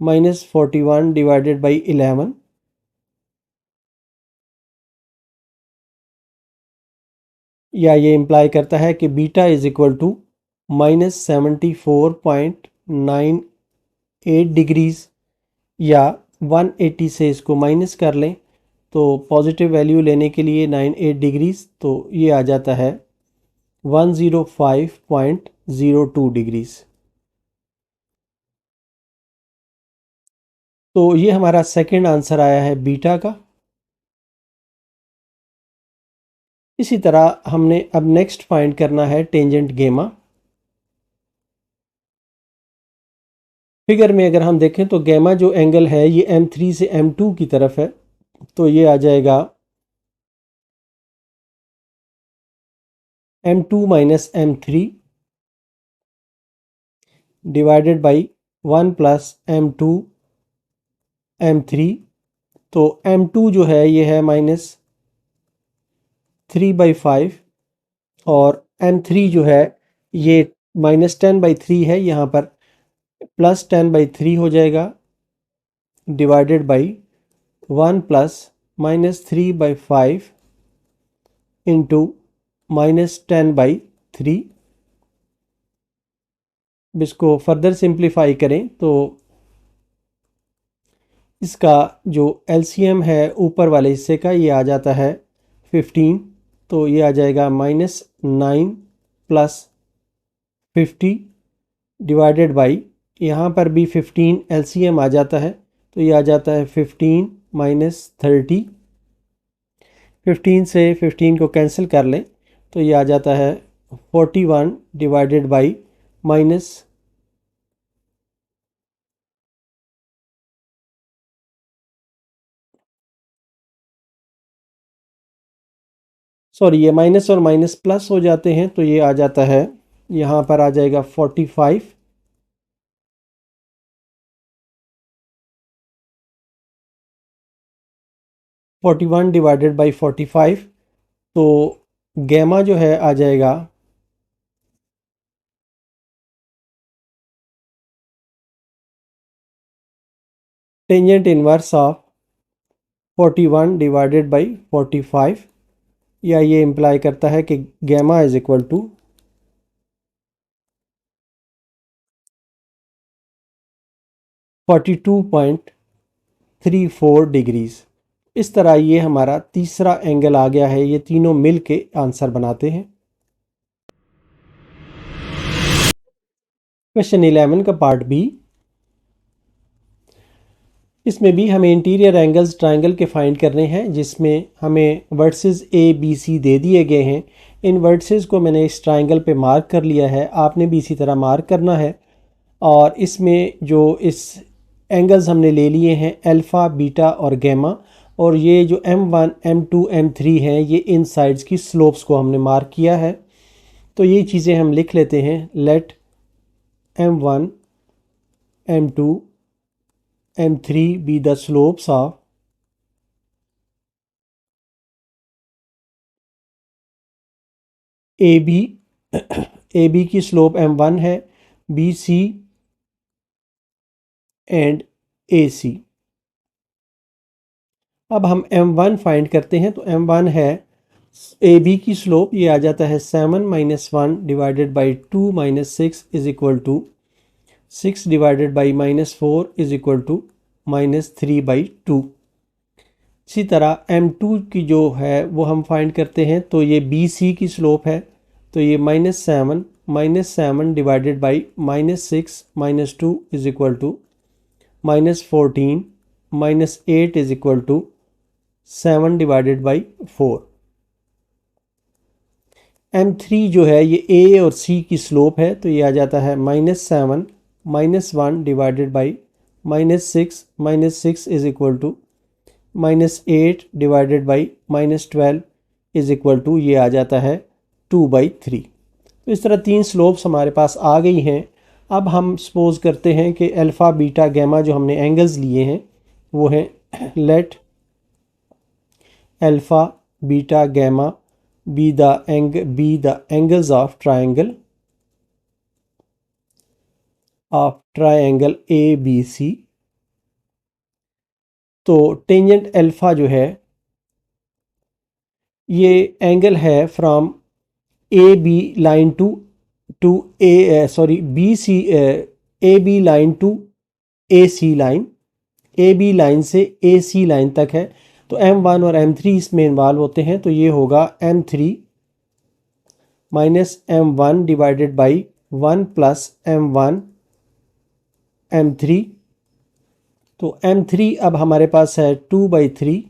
-41 divided by 11, या ये इम्प्लाई करता है कि beta is equal to -74.98 degrees, या 180 से इसको माइनस कर लें तो पॉजिटिव वैल्यू लेने के लिए 98 डिग्रीज, तो ये आ जाता है 105.02 डिग्रीज। तो ये हमारा सेकंड आंसर आया है बीटा का। इसी तरह हमने अब नेक्स्ट फाइंड करना है टेंजेंट गेमा। फिगर में अगर हम देखें तो गेमा जो एंगल है ये m3 से m2 की तरफ है, तो ये आ जाएगा m2 minus m3 divided by 1 plus m2 m3, तो m2 जो है ये है -3/5 और m3 जो है ये -10/3 है, यहाँ पर +10/3 हो जाएगा डिवाइडेड बाई 1 प्लस -3/5 इंटू -10/3। इसको फर्दर सिंप्लीफाई करें तो इसका जो एलसीएम है ऊपर वाले हिस्से का ये आ जाता है 15, तो ये आ जाएगा -9 प्लस 50 डिवाइडेड बाई, यहाँ पर भी 15 एलसीएम आ जाता है, तो ये आ जाता है 15 माइनस 30, 15 से 15 को कैंसिल कर लें तो ये आ जाता है 41 डिवाइडेड बाई सॉरी ये माइनस और माइनस प्लस हो जाते हैं, तो ये आ जाता है, यहाँ पर आ जाएगा 45, 41 डिवाइडेड बाई 45, तो गैमा जो है आ जाएगा tangent inverse of 41 divided by 45, या ये इम्प्लाई करता है कि gamma is equal to 42.34 degrees. इस तरह ये हमारा तीसरा एंगल आ गया है। ये तीनों मिल के आंसर बनाते हैं। क्वेश्चन 11 का पार्ट बी, इसमें भी हमें इंटीरियर एंगल्स ट्रायंगल के फाइंड करने हैं, जिसमें हमें वर्सेस ए बी सी दे दिए गए हैं। इन वर्सेस को मैंने इस ट्रायंगल पे मार्क कर लिया है, आपने भी इसी तरह मार्क करना है। और इसमें जो इस एंगल्स हमने ले लिए हैं अल्फ़ा, बीटा और गैमा, और ये जो M1, M2, M3 हैं, ये इन साइड्स की स्लोप्स को हमने मार्क किया है। तो ये चीज़ें हम लिख लेते हैं। Let M1, M2, M3 be the slopes of AB। AB की स्लोप M1 है, BC एंड AC। अब हम M1 फाइंड करते हैं, तो M1 है AB की स्लोप, ये आ जाता है 7 - 1 divided by 2 - 6 is equal to 6 divided by -4 is equal to -3/2। इसी तरह M2 की जो है वो हम फाइंड करते हैं, तो ये BC की स्लोप है, तो ये -7 divided by -6 - 2 is equal to -14 -8 is equal to 7 divided by 4। M3 जो है ये A और C की स्लोप है, तो ये आ जाता है -7 - 1 divided by -6 is equal to -8 divided by -12 is equal to, ये आ जाता है 2/3। तो इस तरह तीन स्लोप्स हमारे पास आ गई हैं। अब हम सपोज करते हैं कि अल्फ़ा, बीटा, गैमा जो हमने एंगल्स लिए हैं वो हैं, let alpha, beta, gamma be the angles of triangle ABC। तो टेंजेंट अल्फ़ा जो है ये एंगल है from A B line to B C, A B line to A C line, A B line से ए सी लाइन तक है। तो M1 और M3 इसमें इन्वॉल्व होते हैं, तो ये होगा M3 minus M1 divided by 1 plus M1 M3। तो M3 अब हमारे पास है 2/3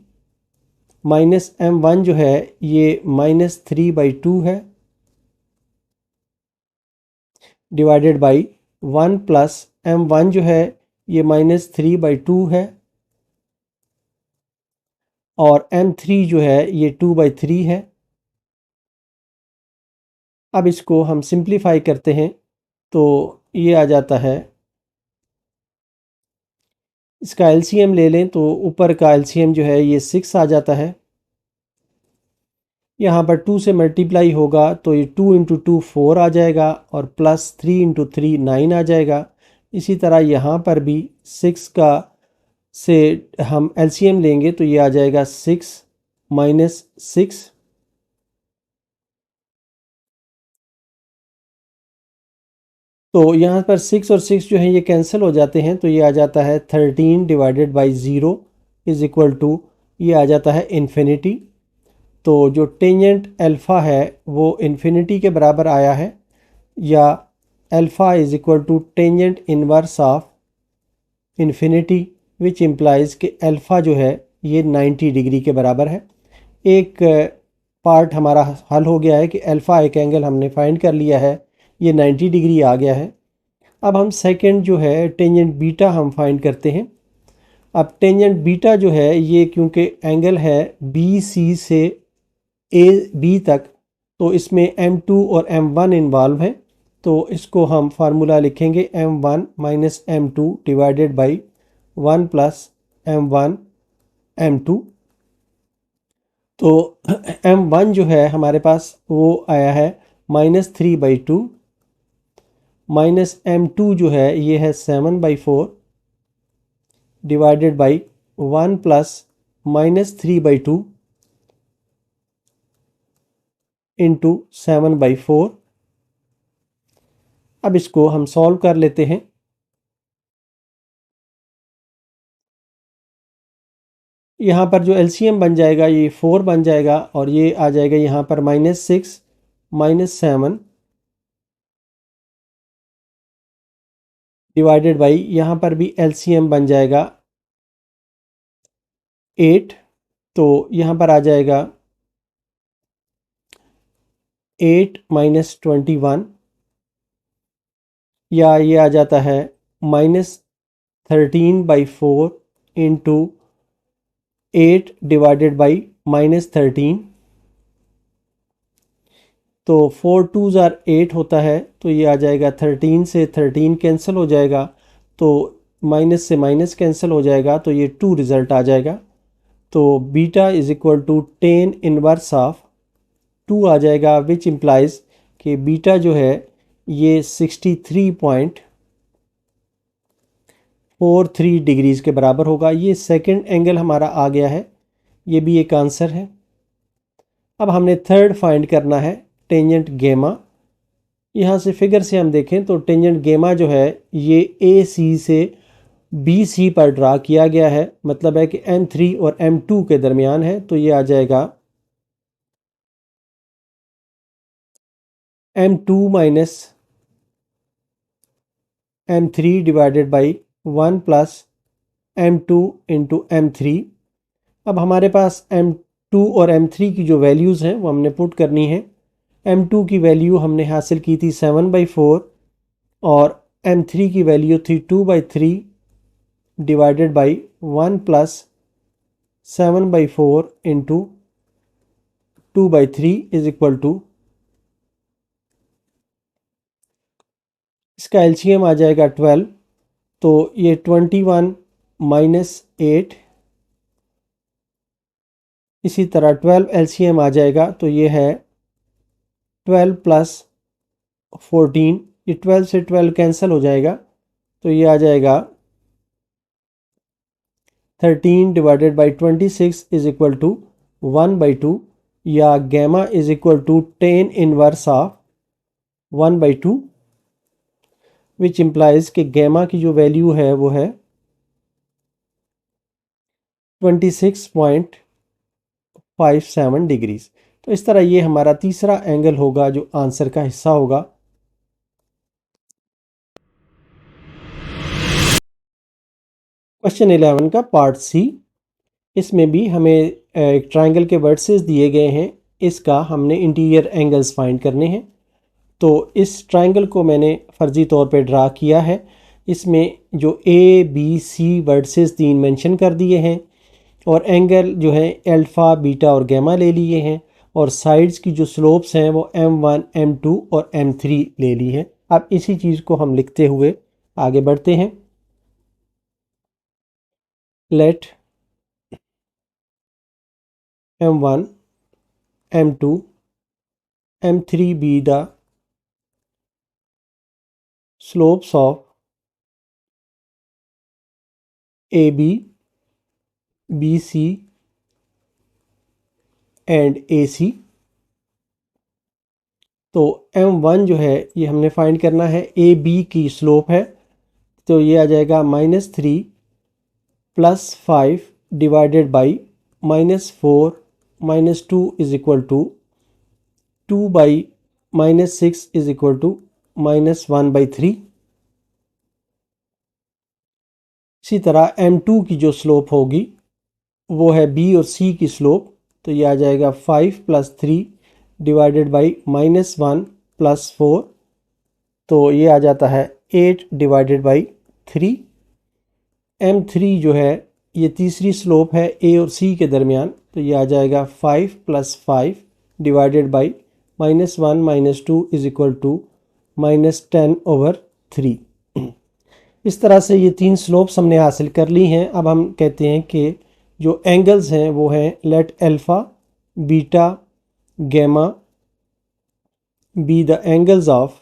माइनस M1 जो है ये -3/2 है, डिवाइडेड बाई 1 प्लस M1 जो है ये -3/2 है, और M3 जो है ये 2/3 है। अब इसको हम सिंप्लीफाई करते हैं, तो ये आ जाता है, इसका एलसीएम ले लें तो ऊपर का एलसीएम जो है ये 6 आ जाता है। यहाँ पर 2 से मल्टीप्लाई होगा तो ये 2 × 2 4 आ जाएगा, और प्लस 3 × 3 9 आ जाएगा। इसी तरह यहाँ पर भी 6 का से हम एलसीएम लेंगे तो ये आ जाएगा 6 - 6। तो यहाँ पर 6 और 6 जो है ये कैंसिल हो जाते हैं, तो ये आ जाता है 13 divided by 0 is equal to, ये आ जाता है इन्फिनिटी। तो जो टेंजेंट अल्फ़ा है वो इन्फिनिटी के बराबर आया है, या alpha is equal to tangent inverse of infinity, which implies कि अल्फ़ा जो है ये 90 डिग्री के बराबर है। एक पार्ट हमारा हल हो गया है कि अल्फ़ा एक एंगल हमने फाइंड कर लिया है, ये 90 डिग्री आ गया है। अब हम सेकंड जो है टेंजेंट बीटा हम फाइंड करते हैं। अब टेंजेंट बीटा जो है ये क्योंकि एंगल है बी सी से ए बी तक, तो इसमें M2 और M1 इन्वॉल्व हैं। तो इसको हम फार्मूला लिखेंगे M1 minus M2 divided by 1 plus M1 M2। तो M1 जो है हमारे पास वो आया है -3/2, माइनस M2 जो है ये है 7/4 डिवाइडेड बाई 1 प्लस -3/2 इंटू 7/4। अब इसको हम सॉल्व कर लेते हैं। यहाँ पर जो एलसीएम बन जाएगा ये 4 बन जाएगा और ये आ जाएगा यहाँ पर -6 -7 डिवाइडेड बाई, यहाँ पर भी एलसीएम बन जाएगा 8, तो यहाँ पर आ जाएगा 8 माइनस 21, या ये आ जाता है -13/4 इंटू 8 डिवाइडेड बाई -13। तो 4 2s आर 8 होता है, तो ये आ जाएगा 13 से 13 कैंसिल हो जाएगा, तो माइनस से माइनस कैंसिल हो जाएगा, तो ये 2 रिज़ल्ट आ जाएगा। तो beta is equal to 10 inverse of 2 आ जाएगा, विच इम्प्लाइज कि बीटा जो है ये 63.43 डिग्रीज़ के बराबर होगा। ये सेकंड एंगल हमारा आ गया है, ये भी एक आंसर है। अब हमने थर्ड फाइंड करना है, टेंजेंट गेमा। यहाँ से फिगर से हम देखें तो टेंजेंट गेमा जो है ये ए सी से बी सी पर ड्रा किया गया है, मतलब है कि M3 और M2 के दरमियान है। तो ये आ जाएगा M2 minus M3 divided by 1 plus M2 into M3। अब हमारे पास M2 और M3 की जो वैल्यूज़ हैं वो हमने पुट करनी है। M2 की वैल्यू हमने हासिल की थी 7/4 और M3 की वैल्यू थी 2/3 divided by 1 plus 7/4 into 2/3 is equal to, इसका एलसीएम आ जाएगा 12, तो ये 21 माइनस 8, इसी तरह 12 एलसीएम आ जाएगा, तो ये है 12 प्लस 14, ये 12 से 12 कैंसिल हो जाएगा, तो ये आ जाएगा 13 divided by 26 is equal to 1/2, या gamma is equal to 10 inverse of 1/2, which implies कि गैमा की जो वैल्यू है वो है 26.57 डिग्रीज। तो इस तरह ये हमारा तीसरा एंगल होगा जो आंसर का हिस्सा होगा। क्वेश्चन 11 का पार्ट सी, इसमें भी हमें एक ट्रायंगल के वर्सेस दिए गए हैं, इसका हमने इंटीरियर एंगल्स फाइंड करने हैं। तो इस ट्रायंगल को मैंने फ़र्ज़ी तौर पे ड्रा किया है। इसमें जो A B C versus 3 mention कर दिए हैं और एंगल जो है अल्फ़ा बीटा और गैमा ले लिए हैं, और साइड्स की जो स्लोप्स हैं वो M1 M2 और M3 ले ली हैं। अब इसी चीज़ को हम लिखते हुए आगे बढ़ते हैं। Let M1 M2 M3 be the slopes of AB BC and AC। तो M1 जो है ये हमने फाइंड करना है, AB की स्लोप है, तो ये आ जाएगा -3 plus 5 divided by -4 -2 is equal to 2 by -6 is equal to -1/3। इसी तरह M2 की जो स्लोप होगी वो है B और C की स्लोप, तो ये आ जाएगा 5 + 3 डिवाइडेड बाई -1 + 4, तो ये आ जाता है 8 डिवाइडेड बाई 3। M3 जो है ये तीसरी स्लोप है A और C के दरमियान, तो ये आ जाएगा 5 + 5 divided by -1 -2 is equal to -10/3। इस तरह से ये 3 स्लोप्स हमने हासिल कर ली हैं। अब हम कहते हैं कि जो एंगल्स हैं वो हैं let alpha beta gamma be the angles of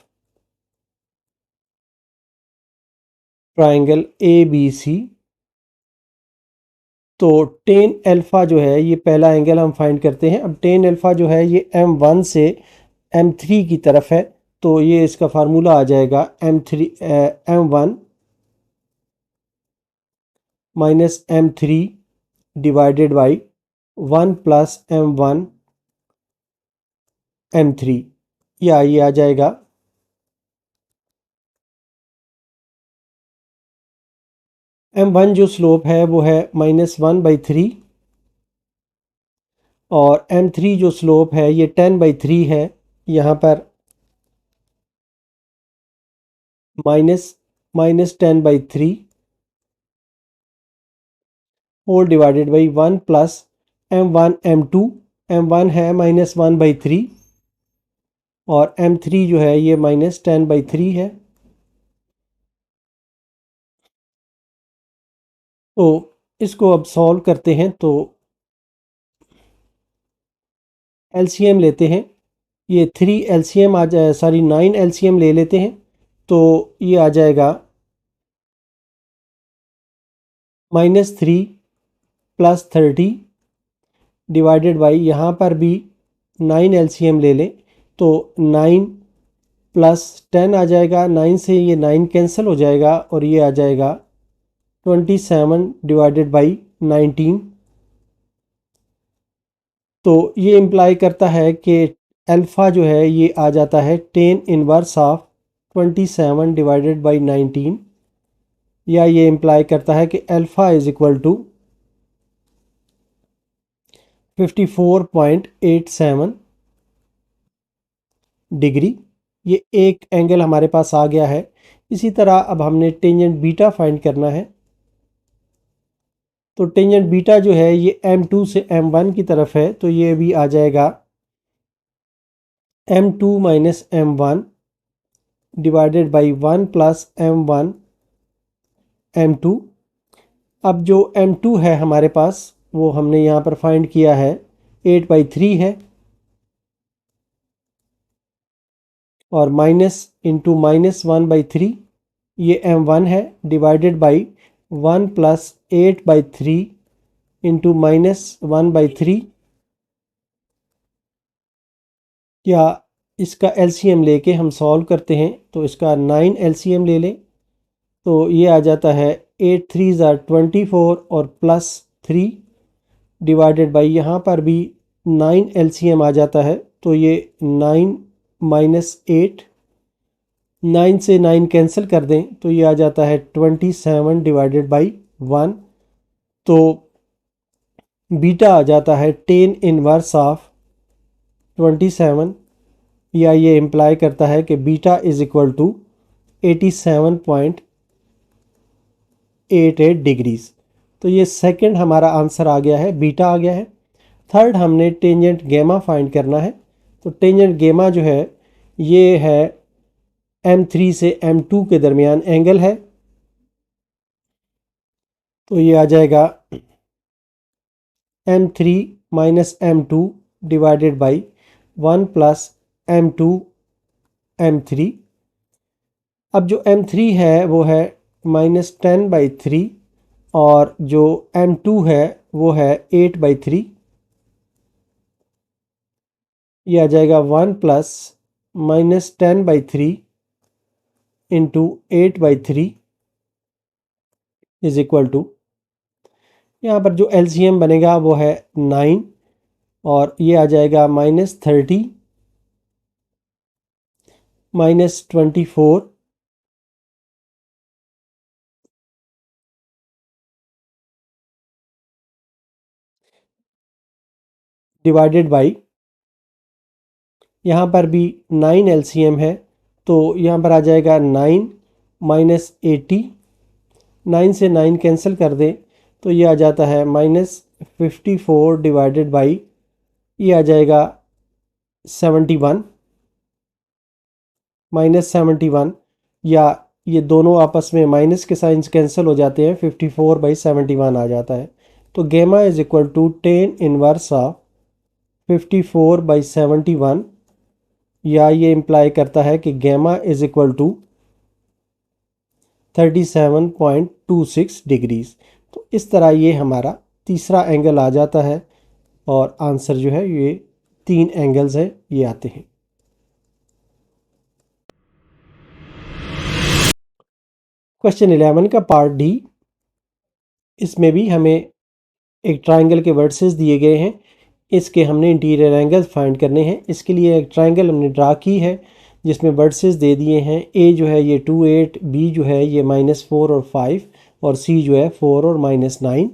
triangle ABC। तो टेन अल्फ़ा जो है ये पहला एंगल हम फाइंड करते हैं। अब टेन अल्फ़ा जो है ये M1 से M3 की तरफ है, तो ये इसका फार्मूला आ जाएगा M1 minus M3 divided by 1 plus M1 M3, या ये आ जाएगा M1 जो स्लोप है वो है -1/3 और M3 जो स्लोप है ये 10/3 है। यहाँ पर -10/3 whole divided by 1 plus M1 M2। M1 है -1/3 और M3 जो है ये -10/3 है। तो इसको अब सॉल्व करते हैं, तो LCM लेते हैं। ये 3 LCM आ जाए, सॉरी 9 LCM ले लेते हैं, तो ये आ जाएगा -3 + 30 डिवाइडेड बाई, यहाँ पर भी 9 LCM ले लें तो 9 + 10 आ जाएगा। 9 से ये 9 कैंसिल हो जाएगा और ये आ जाएगा 27 डिवाइडेड बाई 19। तो ये इम्प्लाई करता है कि अल्फ़ा जो है ये आ जाता है 10 इनवर्स ऑफ 27 डिवाइडेड बाई 19, या ये इम्प्लाई करता है कि alpha is equal to 54.87 degree. ये एक एंगल हमारे पास आ गया है। इसी तरह अब हमने टेंजेंट बीटा फाइंड करना है। तो टेंजेंट बीटा जो है ये M2 से M1 की तरफ है, तो ये भी आ जाएगा M2 minus M1 divided by 1 plus M1 M2। अब जो M2 है हमारे पास वो हमने यहाँ पर फाइंड किया है 8/3 है, और माइनस इंटू -1/3 ये M1 है डिवाइडेड बाई 1 प्लस 8/3 इंटू -1/3, या इसका LCM लेके हम सॉल्व करते हैं। तो इसका 9 LCM ले लें, तो ये आ जाता है 8 3 = 24 और +3 डिवाइडेड बाई, यहाँ पर भी 9 LCM आ जाता है, तो ये 9 - 8, 9 से 9 कैंसिल कर दें तो ये आ जाता है 27 डिवाइडेड बाई 1। तो बीटा आ जाता है 10 इनवर्स ऑफ 27, या ये इम्प्लाई करता है कि beta is equal to 87.88 degrees. तो ये सेकंड हमारा आंसर आ गया है, बीटा आ गया है। थर्ड हमने टेंजेंट गेमा फाइंड करना है। तो टेंजेंट गेमा जो है ये है M3 से M2 के दरमियान एंगल है, तो ये आ जाएगा M3 minus M2 divided by 1 plus M2 M3। अब जो M3 है वो है -10/3 और जो M2 है वो है 8/3। ये आ जाएगा 1 plus -10/3 into 8/3 is equal to, यहाँ पर जो LCM बनेगा वो है 9 और ये आ जाएगा -30 -24 डिवाइडेड बाई, यहाँ पर भी 9 LCM है, तो यहाँ पर आ जाएगा 9 -80, 9 से 9 कैंसिल कर दें तो ये आ जाता है -54 डिवाइडेड बाई, ये आ जाएगा 71 -71, या ये दोनों आपस में माइनस के साइंस कैंसिल हो जाते हैं, 54/71 आ जाता है। तो gamma is equal to 10 inverse of 54/71, या ये इम्प्लाई करता है कि gamma is equal to 37.26 degrees. तो इस तरह ये हमारा तीसरा एंगल आ जाता है, और आंसर जो है ये 3 एंगल्स हैं ये आते हैं। क्वेश्चन 11 का पार्ट डी, इसमें भी हमें एक ट्राइंगल के वर्सेस दिए गए हैं, इसके हमने इंटीरियर एंगल्स फाइंड करने हैं। इसके लिए एक ट्राइंगल हमने ड्रा की है जिसमें वर्सेस दे दिए हैं। ए जो है ये 2 8, बी जो है ये -4 और 5, और सी जो है 4 और -9।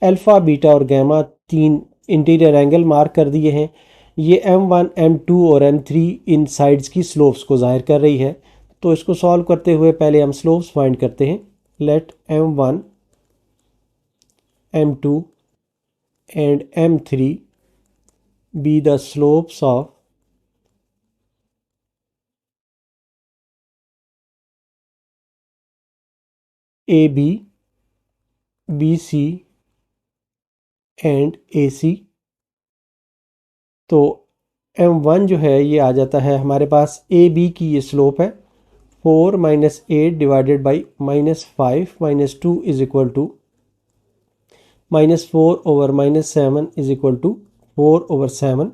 अल्फ़ा, बीटा और गैमा 3 इंटीरियर एंगल मार्क कर दिए हैं। ये M1 M2 और M3 इन साइड्स की स्लोप्स को ज़ाहिर कर रही है। तो इसको सॉल्व करते हुए पहले हम स्लोप्स फाइंड करते हैं। Let M1 M2 and M3 be the slopes of AB, BC and AC। तो M1 जो है ये आ जाता है हमारे पास, AB की ये स्लोप है 4 - 8 divided by -5 - 2 is equal to -4 over -7 is equal to 4/7।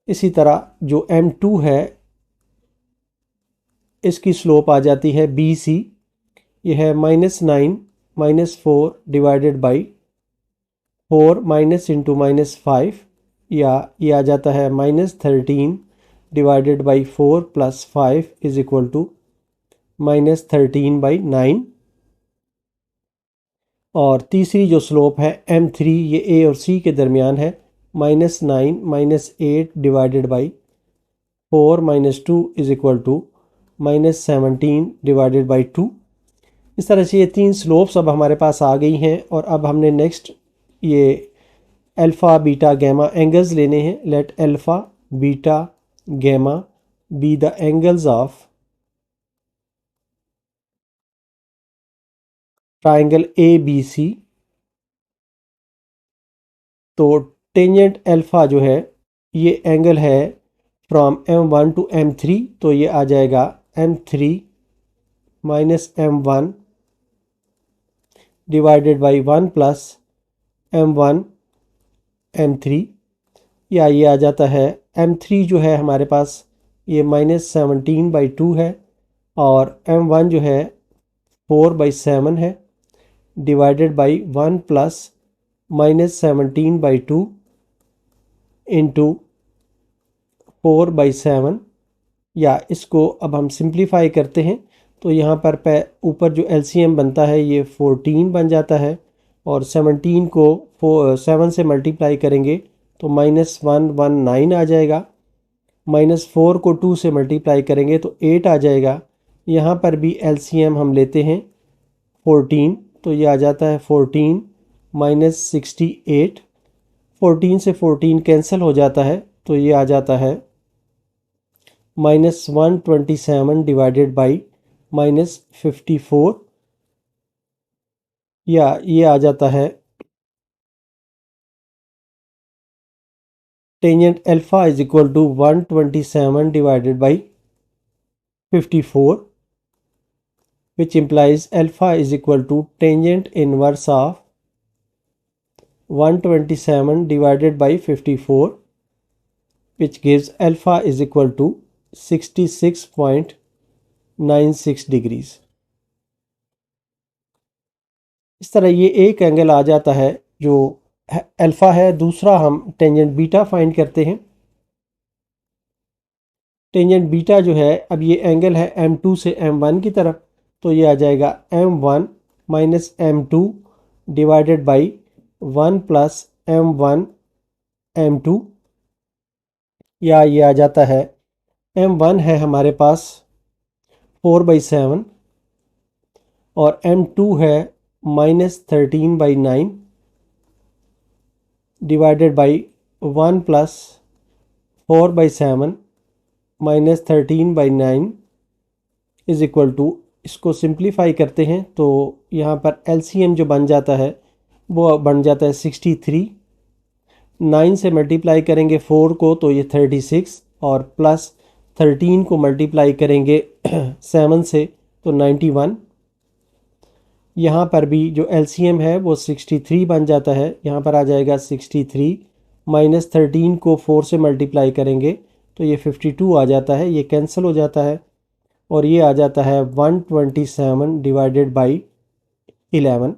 इसी तरह जो M2 है इसकी स्लोप आ जाती है BC, ये है -9 -4 डिवाइडेड बाई 4 माइनस इंटू -5, या ये आ जाता है -13 divided by 4 + 5 is equal to -13/9। और तीसरी जो स्लोप है M3, ये ए और सी के दरमियान है, -9 - 8 divided by 4 - 2 is equal to -17 divided by 2। इस तरह से ये 3 स्लोप्स अब हमारे पास आ गई हैं, और अब हमने नेक्स्ट ये अल्फ़ा, बीटा, गैमा एंगल्स लेने हैं। Let alpha, beta, gamma be the angles of triangle ABC। तो टेंजेंट अल्फ़ा जो है ये एंगल है फ्रॉम M1 टू M3, तो ये आ जाएगा M3 - M1 divided by 1 + M1 M3, या ये आ जाता है M3 जो है हमारे पास ये -17/2 है, और M1 जो है 4/7 है, डिवाइडेड बाई 1 + -17/2 इंटू 4/7। या इसको अब हम सिंप्लीफाई करते हैं, तो यहाँ पर ऊपर जो LCM बनता है ये 14 बन जाता है, और 17 को 7 से मल्टीप्लाई करेंगे तो -119 आ जाएगा। -4 को 2 से मल्टीप्लाई करेंगे तो 8 आ जाएगा। यहाँ पर भी LCM हम लेते हैं 14, तो ये आ जाता है 14 - 68। 14 से 14 कैंसिल हो जाता है, तो ये आ जाता है -127 डिवाइडेड बाई -54, या ये आ जाता है tangent alpha is equal to 127 divided by 54, which implies alpha is equal to tangent inverse of 127 divided by 54, which gives alpha is equal to 66.96 degrees. इस तरह ये एक एंगल आ जाता है जो अल्फ़ा है। दूसरा हम टेंजेंट बीटा फाइंड करते हैं। टेंजेंट बीटा जो है, अब ये एंगल है M2 से M1 की तरफ, तो ये आ जाएगा M1 - M2 divided by 1 + M1 M2, या ये आ जाता है M1 है हमारे पास 4/7, और M2 है -13/9 divided by 1 plus 4/7 minus 13/9 is equal to, इसको सिंप्लीफाई करते हैं तो यहाँ पर एलसीएम जो बन जाता है वो बन जाता है 63। 9 से मल्टीप्लाई करेंगे 4 को तो ये 36, और प्लस 13 को मल्टीप्लाई करेंगे 7 से तो 91। यहाँ पर भी जो एलसीएम है वो 63 बन जाता है, यहाँ पर आ जाएगा 63 माइनस 13 को 4 से मल्टीप्लाई करेंगे तो ये 52 आ जाता है, ये कैंसिल हो जाता है और ये आ जाता है 127 डिवाइडेड बाई 11।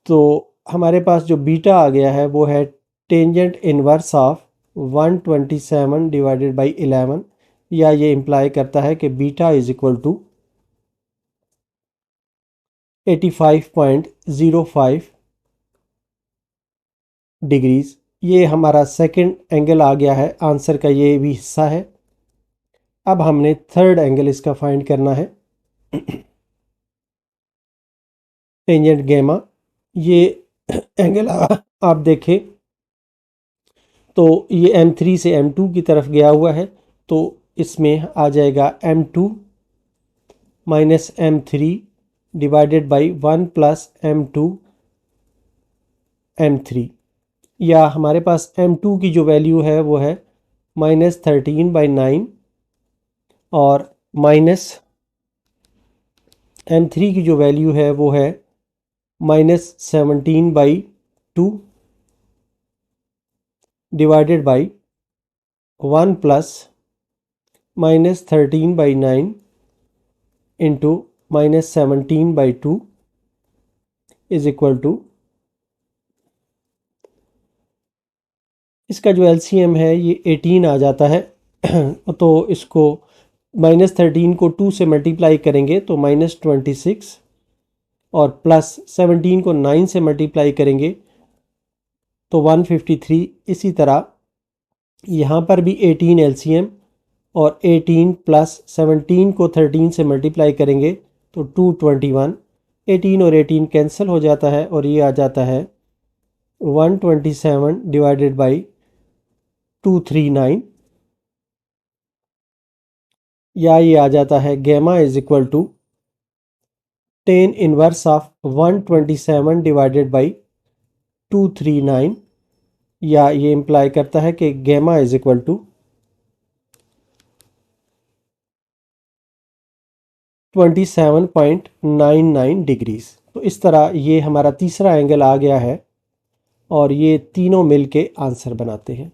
तो हमारे पास जो बीटा आ गया है वो है tangent inverse of 127 divided by 11, या ये इम्प्लाई करता है कि beta is equal to 85.05 degrees. ये हमारा सेकंड एंगल आ गया है, आंसर का ये भी हिस्सा है। अब हमने थर्ड एंगल इसका फाइंड करना है। टेंजेंट गैमा, ये एंगल आप देखें तो ये M3 से M2 की तरफ गया हुआ है, तो इसमें आ जाएगा M2 minus M3 divided by 1 plus M2 M3, या हमारे पास M2 की जो वैल्यू है वो है माइनस 13/9 और माइनस M3 की जो वैल्यू है वो है minus 17/2 divided by 1 plus minus 13/9 into minus 17/2 is equal to, इसका जो एलसीएम है ये 18 आ जाता है। तो इसको माइनस 13 को 2 से मल्टीप्लाई करेंगे तो माइनस 26, और प्लस 17 को 9 से मल्टीप्लाई करेंगे तो 153। इसी तरह यहाँ पर भी 18 एलसीएम, और 18 प्लस 17 को 13 से मल्टीप्लाई करेंगे तो 221। 18 और 18 कैंसिल हो जाता है और ये आ जाता है 127 डिवाइडेड बाई 239, या ये आ जाता है gamma is equal to 10 inverse of 127 divided by 239, या ये इम्प्लाई करता है कि gamma is equal to 27.99 degrees. तो इस तरह ये हमारा तीसरा एंगल आ गया है और ये तीनों मिल के आंसर बनाते हैं।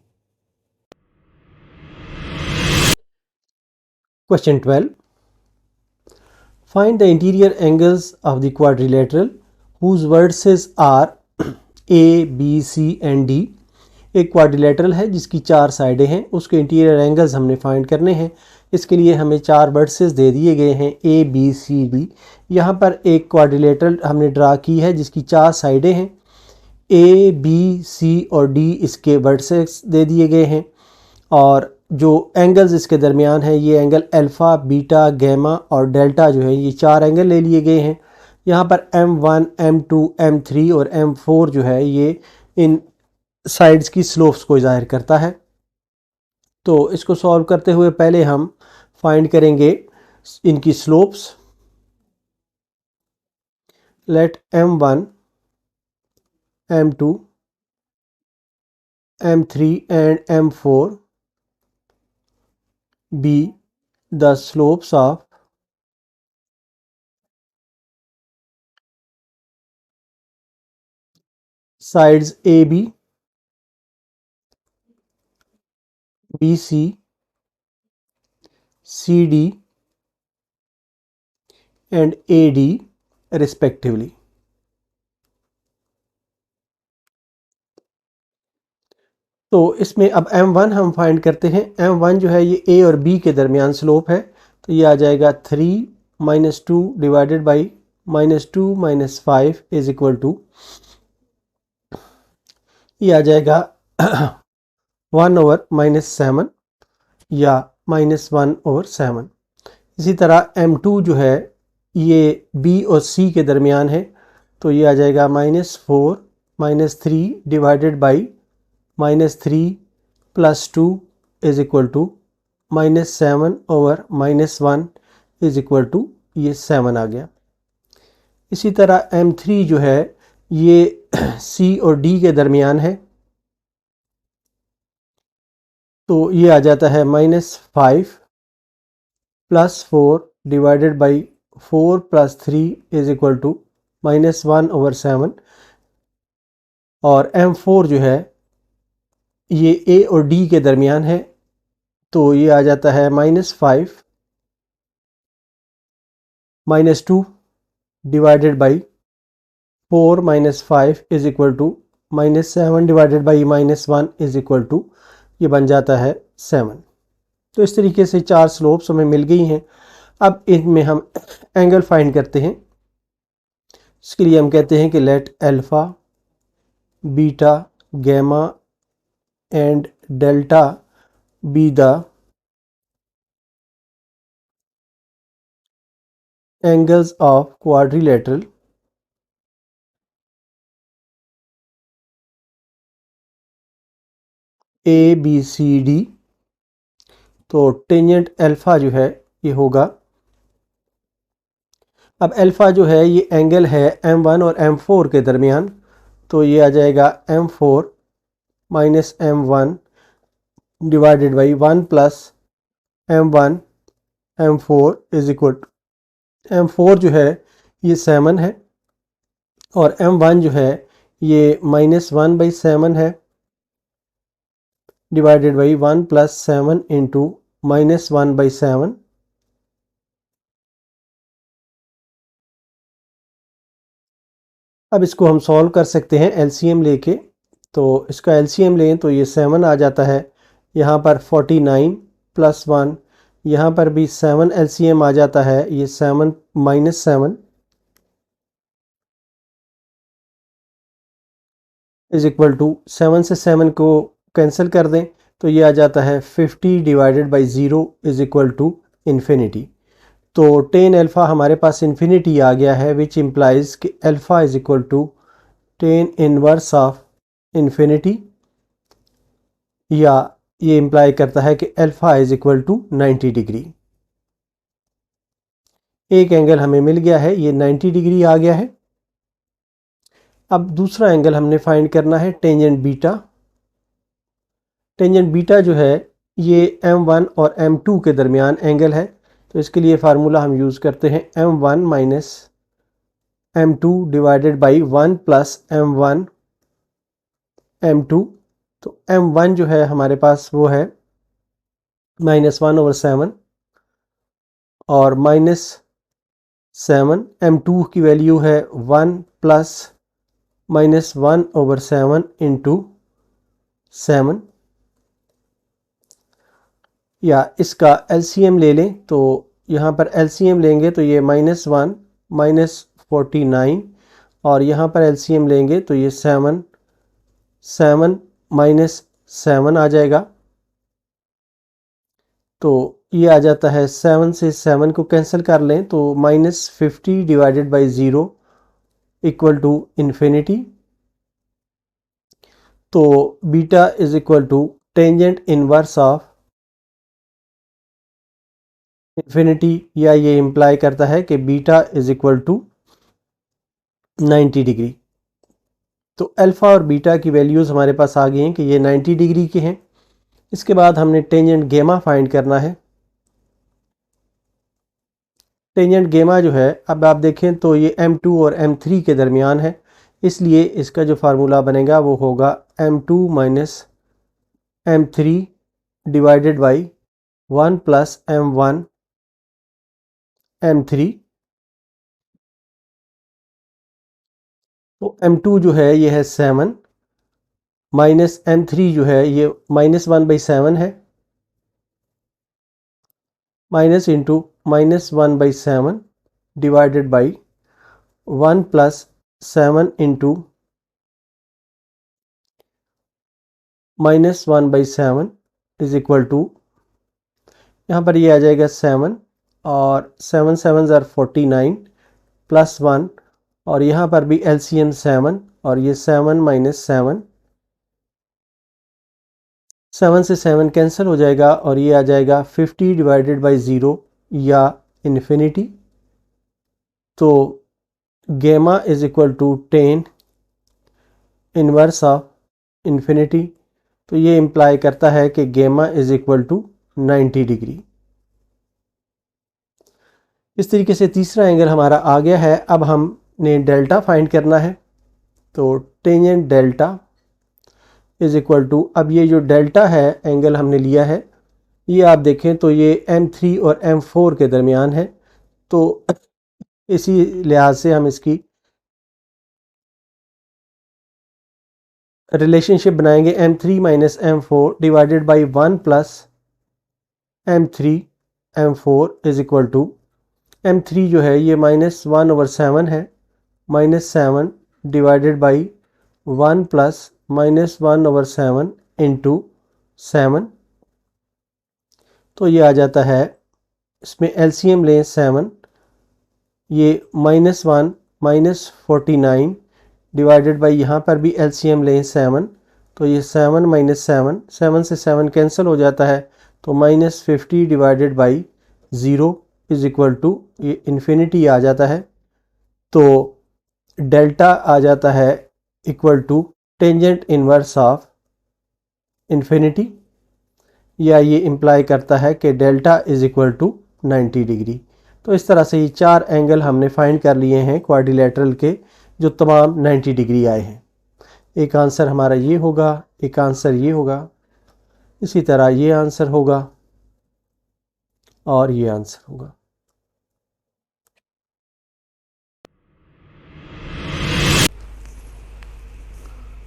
Question 12, find the interior angles of the quadrilateral whose vertices are A B C and D. एक क्वाड्रिलेटरल है जिसकी 4 साइडें हैं, उसके इंटीरियर एंगल्स हमने फाइंड करने हैं। इसके लिए हमें 4 वर्टिसेस दे दिए गए हैं ए बी सी डी। यहाँ पर एक क्वाड्रिलेटरल हमने ड्रा की है जिसकी 4 साइडें हैं, ए बी सी और डी इसके वर्टिसेस दे दिए गए हैं, और जो एंगल्स इसके दरमियान है ये एंगल अल्फ़ा, बीटा, गैमा और डेल्टा जो है ये 4 एंगल ले लिए गए हैं। यहाँ पर M1, M2, M3 और M4 जो है ये इन साइड्स की स्लोप्स को ज़ाहिर करता है। तो इसको सॉल्व करते हुए पहले हम फाइंड करेंगे इनकी slopes. Let M1, M2, M3 and M4 be the slopes of sides AB, BC, CD and AD respectively। तो इसमें अब M1 हम फाइंड करते हैं। M1 जो है ये A और B के दरमियान स्लोप है, तो ये आ जाएगा 3 - 2 divided by -2 - 5 is equal to, ये आ जाएगा 1/-7 या -1/7। इसी तरह M2 जो है ये B और C के दरमियान है, तो ये आ जाएगा -4 - 3 डिवाइडेड बाई -3 + 2 = -7/-1 = ये 7 आ गया। इसी तरह M3 जो है ये C और D के दरमियान है, तो ये आ जाता है -5 + 4 / 4 + 3 = -1/7। और M4 जो है ये A और D के दरमियान है, तो ये आ जाता है -5 -2 / 4 - 5 = -7 / -1 ये बन जाता है 7। तो इस तरीके से 4 स्लोप्स हमें मिल गई हैं। अब इनमें हम एंगल फाइंड करते हैं। इसके लिए हम कहते हैं कि let alpha, beta, gamma and delta be the angles of quadrilateral ABCD। तो टेंजेंट अल्फ़ा जो है ये होगा, अब अल्फ़ा जो है ये एंगल है M1 और M4 के दरमियान, तो ये आ जाएगा M4 - M1 / 1 + M1 M4 = M4 जो है ये 7 है और M1 जो है ये -1/7 है divided by 1 + 7 into -1/7। अब इसको हम सॉल्व कर सकते हैं एलसीएम लेके। तो इसका एलसीएम लें तो ये 7 आ जाता है, यहाँ पर 49 + 1, यहाँ पर भी 7 एलसीएम आ जाता है, ये 7 - 7 = 7 से 7 को कैंसिल कर दें तो ये आ जाता है 50 / 0 = इन्फिनिटी। तो tan अल्फ़ा हमारे पास इन्फिनिटी आ गया है, विच इम्प्लाइज कि alpha = tan inverse of infinity, या ये इम्प्लाई करता है कि अल्फ़ा = 90 डिग्री। एक एंगल हमें मिल गया है, ये 90 डिग्री आ गया है। अब दूसरा एंगल हमने फाइंड करना है टेंजेंट बीटा। टेंजेंट बीटा जो है ये M1 और M2 के दरमियान एंगल है, तो इसके लिए फार्मूला हम यूज़ करते हैं M1 - M2 / 1 + M1 M2। तो M1 जो है हमारे पास वो है -1/7 और -7, M2 की वैल्यू है 1 + -1/7 × 7, या इसका एलसीएम ले लें तो यहाँ पर एलसीएम लेंगे तो ये -1 -49 और यहाँ पर एलसीएम लेंगे तो ये 7 -7 आ जाएगा। तो ये आ जाता है, 7 से 7 को कैंसिल कर लें तो -50 / 0 = इन्फिनिटी। तो beta = tangent inverse of infinity, या ये इम्प्लाई करता है कि बीटा = 90 डिग्री। तो अल्फ़ा और बीटा की वैल्यूज़ हमारे पास आ गई हैं कि ये 90 डिग्री के हैं। इसके बाद हमने टेंजेंट गेमा फाइंड करना है। टेंजेंट गेमा जो है, अब आप देखें तो ये M2 और M3 के दरमियान है, इसलिए इसका जो फार्मूला बनेगा वो होगा M2 - M3 / 1 + M1 M3। तो M2 जो है ये है 7, -M3 जो है ये -1/7 है, minus into -1/7 divided by 1 + 7 into -1/7 = यहाँ पर ये आ जाएगा 7 और 7 7 ज़ार 49 + 1 और यहाँ पर भी एलसीएम 7 और ये 7 - 7 7 से 7 कैंसिल हो जाएगा और ये आ जाएगा 50 डिवाइडेड बाई 0 या इन्फिनिटी। तो gamma is equal to 10 inverse of infinity. तो ये इम्प्लाई करता है कि gamma is equal to 90 degree. इस तरीके से तीसरा एंगल हमारा आ गया है। अब हमने डेल्टा फाइंड करना है। तो tangent delta is equal to, अब ये जो डेल्टा है एंगल हमने लिया है, ये आप देखें तो ये M3 और M4 के दरमियान है। तो इसी लिहाज से हम इसकी रिलेशनशिप बनाएंगे M3 minus M4 divided by 1 plus M3 M4 is equal to M3 जो है ये -1/7 है, -7 डिवाइडेड बाई 1 प्लस -1/7 इंटू 7। तो ये आ जाता है, इसमें LCM लें 7, ये -1 -49 डिवाइडेड बाई यहाँ पर भी LCM लें 7, तो ये 7 - 7, 7 से 7 कैंसिल हो जाता है। तो -50 divided by 0 is equal to, ये इन्फिनिटी आ जाता है। तो डेल्टा आ जाता है equal to tangent inverse of infinity, या ये इम्प्लाई करता है कि delta is equal to 90 degree. तो इस तरह से ये 4 एंगल हमने फाइंड कर लिए हैं क्वाड्रिलेटरल के, जो तमाम 90 डिग्री आए हैं। एक आंसर हमारा ये होगा, एक आंसर ये होगा, इसी तरह ये आंसर होगा और ये आंसर होगा।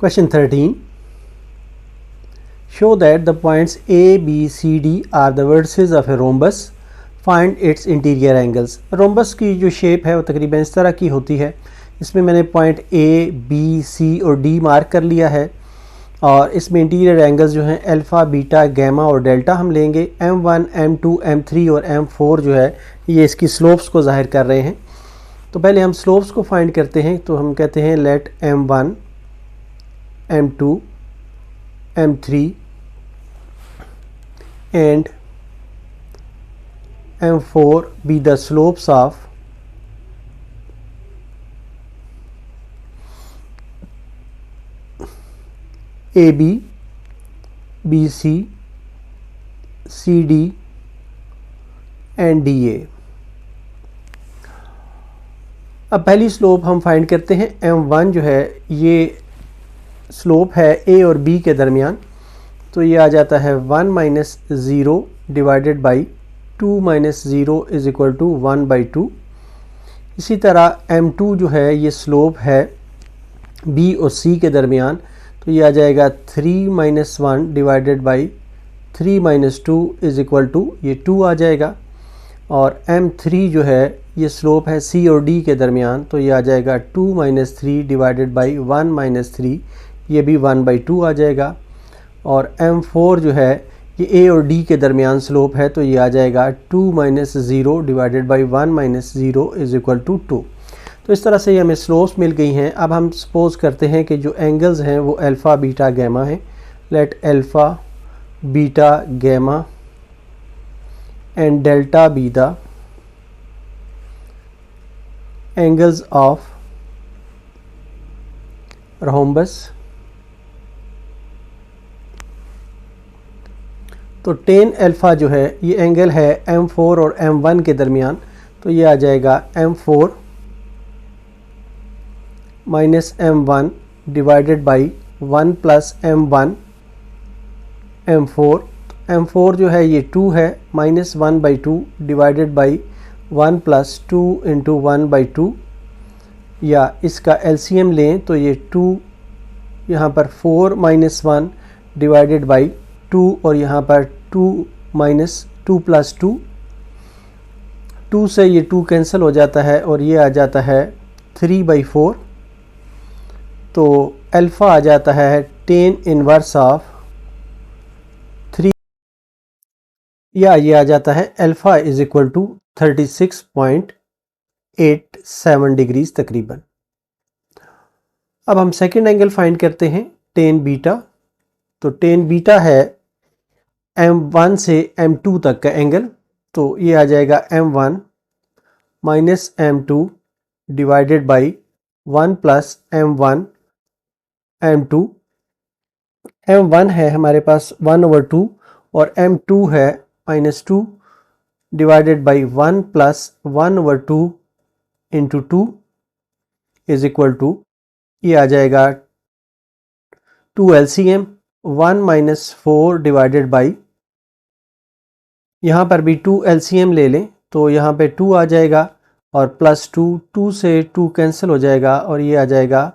Question 13. Show that the points A, B, C, D are the vertices of a rhombus. Find its interior angles. Rhombus की जो शेप है वो तकरीबन इस तरह की होती है। इसमें मैंने पॉइंट A, B, C और D मार्क कर लिया है और इसमें इंटीरियर एंगल्स जो हैं अल्फ़ा, बीटा, गैमा और डेल्टा हम लेंगे। M1, M2, M3 और M4 जो है ये इसकी स्लोप्स को ज़ाहिर कर रहे हैं। तो पहले हम स्लोप्स को फाइंड करते हैं। तो हम कहते हैं let M1, M2, M3 and M4 be the slopes of AB, BC, CD and DA। अब पहली स्लोप हम फाइंड करते हैं। M1 जो है ये स्लोप है ए और बी के दरमियान। तो ये आ जाता है 1 - 0 divided by 2 - 0 is equal to 1/2। इसी तरह M2 जो है ये स्लोप है बी और सी के दरमियान। तो ये आ जाएगा 3 - 1 divided by 3 - 2 is equal to, ये 2 आ जाएगा। और M3 जो है ये स्लोप है सी और डी के दरमियान। तो ये आ जाएगा 2 - 3 डिवाइडेड बाई 1 - 3, ये भी 1/2 आ जाएगा। और M4 जो है ये ए और डी के दरमियान स्लोप है। तो ये आ जाएगा 2 - 0 divided by 1 - 0 is equal to 2। तो इस तरह से ये हमें स्लोप्स मिल गई हैं। अब हम सपोज करते हैं कि जो एंगल्स हैं वो अल्फ़ा, बीटा, गैमा हैं। Let alpha, beta, gamma and delta be the angles of rhombus। तो tan अल्फ़ा जो है ये एंगल है M4 और M1 के दरमियान। तो ये आ जाएगा M4 minus M1 divided by 1 plus M1 M4। M4 जो है ये 2 है, -1/2 डिवाइडेड बाई 1 प्लस 2 इंटू 1/2, या इसका LCM लें तो ये 2, यहाँ पर 4 - 1 डिवाइडेड बाई 2 और यहाँ पर 2 - 2 प्लस 2, 2 से ये 2 कैंसिल हो जाता है और ये आ जाता है 3/4। तो अल्फ़ा आ जाता है tan इनवर्स ऑफ 3, या ये आ जाता है alpha is equal to 36.87 degrees तकरीबन। अब हम सेकेंड एंगल फाइंड करते हैं tan बीटा। तो tan बीटा है M1 से M2 तक का एंगल, तो ये आ जाएगा M1 minus M2 divided by 1 plus M1 M2। M1 है हमारे पास 1/2 और M2 है -2 divided by 1 plus 1/2 into 2 is equal to, ये आ जाएगा 2 LCM 1 माइनस 4 डिवाइडेड बाई, यहाँ पर भी 2 LCM ले लें तो यहाँ पे 2 आ जाएगा और प्लस 2, 2 से 2 कैंसिल हो जाएगा और ये आ जाएगा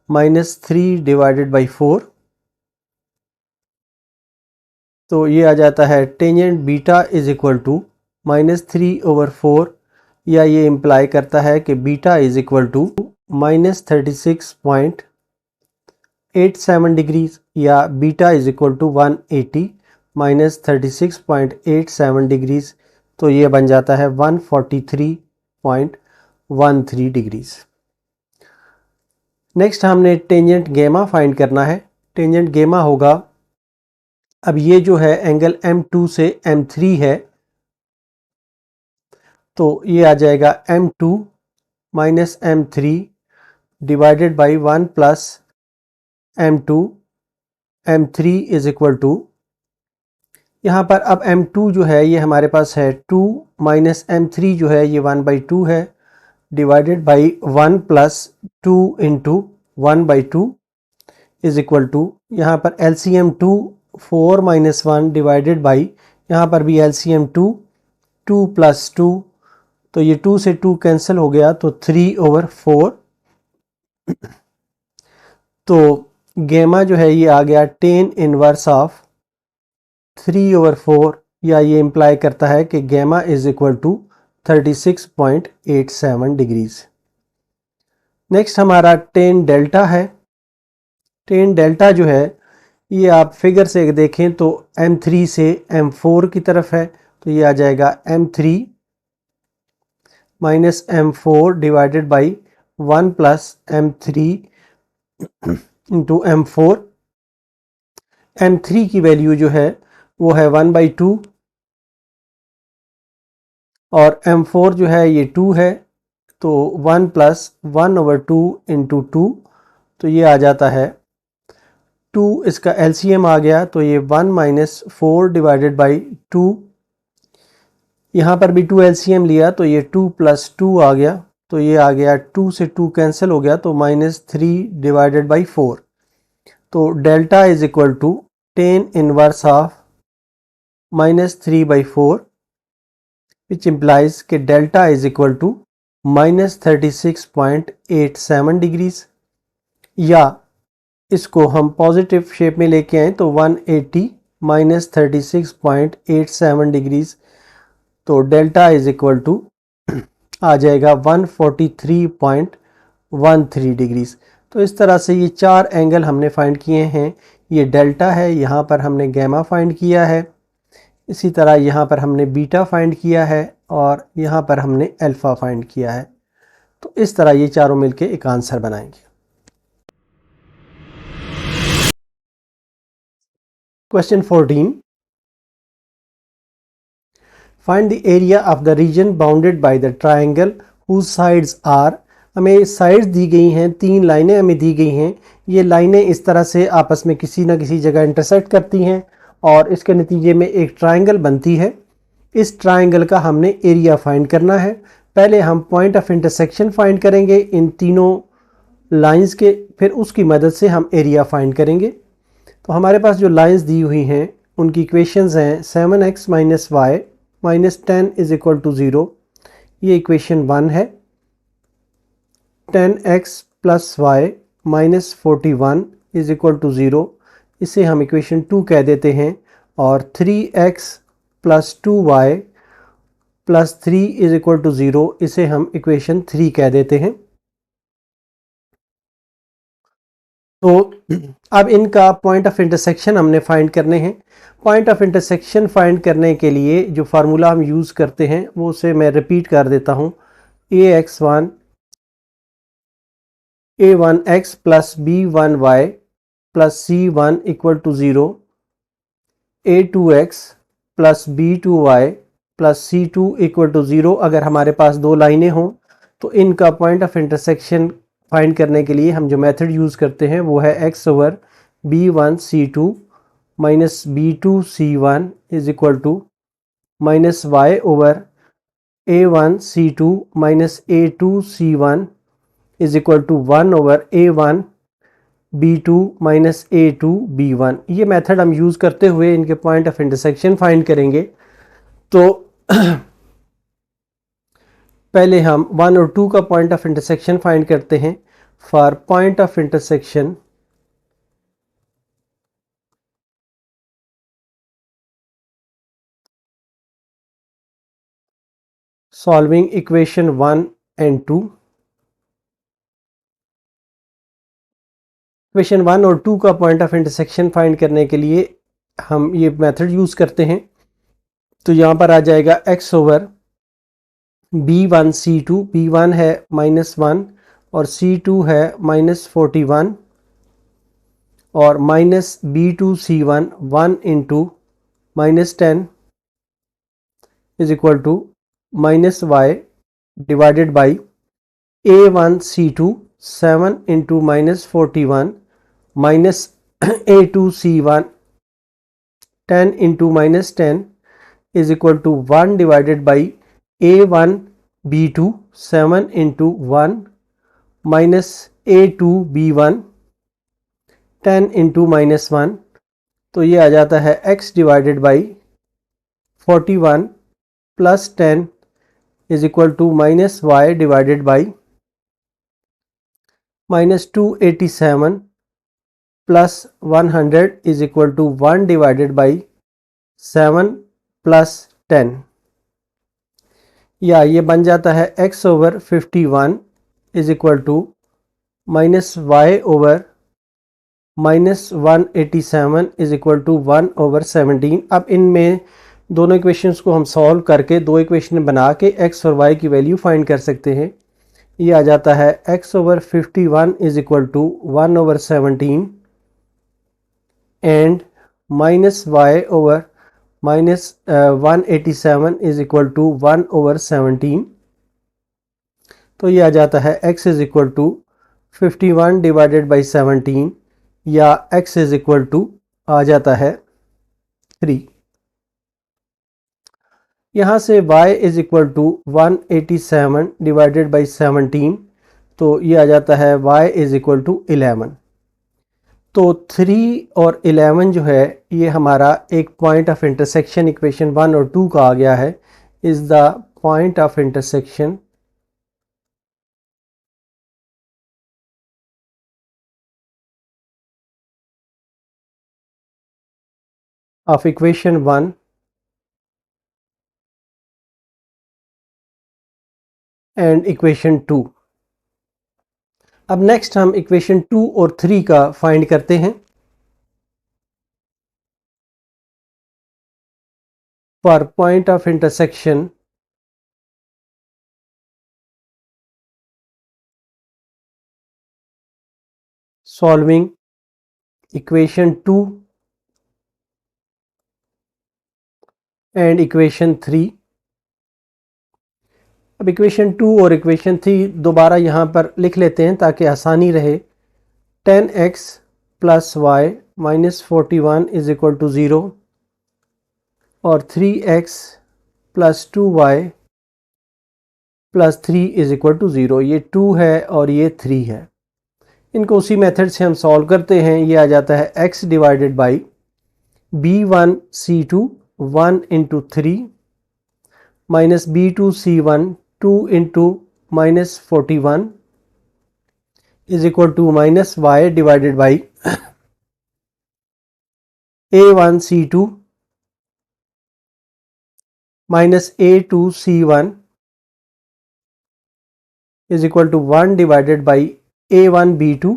-3 डिवाइडेड बाई 4। तो ये आ जाता है tangent beta is equal to -3/4, या ये इम्प्लाई करता है कि beta is equal to -36.87 degrees, या beta is equal to 180 -36.87 degrees. तो ये बन जाता है 143.13 डिग्रीज। नेक्स्ट हमने टेंजेंट गेमा फाइंड करना है। टेंजेंट गेमा होगा, अब ये जो है एंगल M2 से M3 है, तो ये आ जाएगा M2 minus M3 divided by 1 plus M2 M3 is equal to, यहाँ पर अब M2 जो है ये हमारे पास है 2 माइनस M3 जो है ये 1/2 है divided by 1 plus 2 into 1/2 is equal to, यहाँ पर LCM 2 4 माइनस 1 डिवाइडेड बाई, यहाँ पर भी LCM 2 2 प्लस 2, तो ये 2 से 2 कैंसिल हो गया तो 3/4। तो गेमा जो है ये आ गया 10 इनवर्स ऑफ 3/4, या ये इम्प्लाई करता है कि gamma is equal to 36.87 degrees. Next हमारा टेन डेल्टा है। टेन डेल्टा जो है ये आप फिगर से देखें तो M3 से M4 की तरफ है, तो ये आ जाएगा M3 minus M4 divided by 1 plus M3 into M4। M3 की वैल्यू जो है वो है 1/2 और M4 जो है ये 2 है, तो 1 प्लस 1/2 इंटू 2, तो ये आ जाता है 2, इसका LCM आ गया तो ये 1 माइनस 4 डिवाइडेड बाई 2, यहाँ पर भी 2 LCM लिया तो ये 2 प्लस 2 आ गया, तो ये आ गया 2 से 2 कैंसिल हो गया तो -3 डिवाइडेड बाई 4। तो delta is equal to 10 inverse of -3/4, which implies कि delta is equal to -36.87 degrees, या इसको हम पॉजिटिव शेप में लेके आए तो 180 -36.87 डिग्रीज, तो डेल्टा इज इक्वल टू आ जाएगा 143.13 डिग्रीज। तो इस तरह से ये 4 एंगल हमने फाइंड किए हैं। ये डेल्टा है, यहाँ पर हमने गैमा फाइंड किया है, इसी तरह यहाँ पर हमने बीटा फाइंड किया है और यहाँ पर हमने अल्फ़ा फाइंड किया है। तो इस तरह ये चारों मिलके एक आंसर बनाएंगे। Question 14, find the area of the region bounded by the triangle whose sides are. हमें साइड्स दी गई हैं, 3 लाइनें हमें दी गई हैं। ये लाइनें इस तरह से आपस में किसी ना किसी जगह इंटरसेक्ट करती हैं और इसके नतीजे में एक ट्राइंगल बनती है। इस ट्राइंगल का हमने एरिया फाइंड करना है। पहले हम पॉइंट ऑफ इंटरसेक्शन फाइंड करेंगे इन तीनों लाइंस के, फिर उसकी मदद से हम एरिया फाइंड करेंगे। तो हमारे पास जो लाइंस दी हुई हैं उनकी इक्वेशंस हैं 7x minus y minus 10 is equal to 0, ये इक्वेशन 1 है। 10x plus Y minus 41 is equal to 0, इसे हम इक्वेशन 2 कह देते हैं। और 3x plus 2y plus 3 is equal to 0, इसे हम इक्वेशन 3 कह देते हैं। तो अब इनका पॉइंट ऑफ इंटरसेक्शन हमने फाइंड करने हैं। पॉइंट ऑफ इंटरसेक्शन फाइंड करने के लिए जो फार्मूला हम यूज़ करते हैं वो उसे मैं रिपीट कर देता हूँ। a1x plus b1y plus c1 equal to 0 a2x plus b2y plus c2 equal to 0 अगर हमारे पास दो लाइनें हों तो इनका पॉइंट ऑफ इंटरसेक्शन फाइंड करने के लिए हम जो मेथड यूज़ करते हैं वो है x over b1c2 minus b2c1 is equal to minus y over a1c2 minus a2c1 is equal to 1 over a1 b2 minus a2 b1। ये मेथड हम यूज़ करते हुए इनके पॉइंट ऑफ इंटरसेक्शन फाइंड करेंगे। तो पहले हम 1 और 2 का पॉइंट ऑफ इंटरसेक्शन फाइंड करते हैं। For point of intersection solving equation 1 and 2। Equation 1 और 2 का पॉइंट ऑफ इंटरसेक्शन फाइंड करने के लिए हम ये मेथड यूज़ करते हैं। तो यहाँ पर आ जाएगा x ओवर b1c2, b1 है -1 और c2 है -41 और minus b2c1 1 into -10 is equal to minus y divided by a1c2 7 into -41 minus a2c1 10 into -10 is equal to 1 divided by a1 b2 7 into 1 minus a2 b1 10 into -1। तो ये आ जाता है x divided by 41 plus 10 is equal to minus y divided by -287 plus 100 is equal to 1 divided by 7 plus 10। या ये बन जाता है x over 51 is equal to minus y over -187 is equal to 1 over 17। अब इनमें दोनों इक्वेशंस को हम सॉल्व करके दो इक्वेशन बना के x और y की वैल्यू फाइंड कर सकते हैं। ये आ जाता है x over 51 is equal to 1 over 17 and minus y over -187 is equal to 1 over 17। तो ये आ जाता है x is equal to 51 divided by 17 या x इज इक्वल टू आ जाता है 3। यहाँ से y is equal to 187 divided by 17 तो ये आ जाता है y इज इक्वल टू 11। तो 3 और 11 जो है ये हमारा एक पॉइंट ऑफ इंटरसेक्शन इक्वेशन 1 और 2 का आ गया है। Is the point of intersection of equation 1 and equation 2। अब नेक्स्ट हम इक्वेशन 2 और 3 का फाइंड करते हैं। For point of intersection solving equation 2 and equation 3। अब इक्वेशन 2 और इक्वेशन 3 दोबारा यहाँ पर लिख लेते हैं ताकि आसानी रहे। 10x plus Y minus 41 is equal to 0 और 3x plus 2y plus 3 is equal to 0। ये 2 है और ये 3 है। इनको उसी मेथड से हम सॉल्व करते हैं। ये आ जाता है x divided by b1c2 1 into 3 minus b2c1 2 into -41 is equal to minus y divided by a1c2 minus a2c1 is equal to 1 divided by a1b2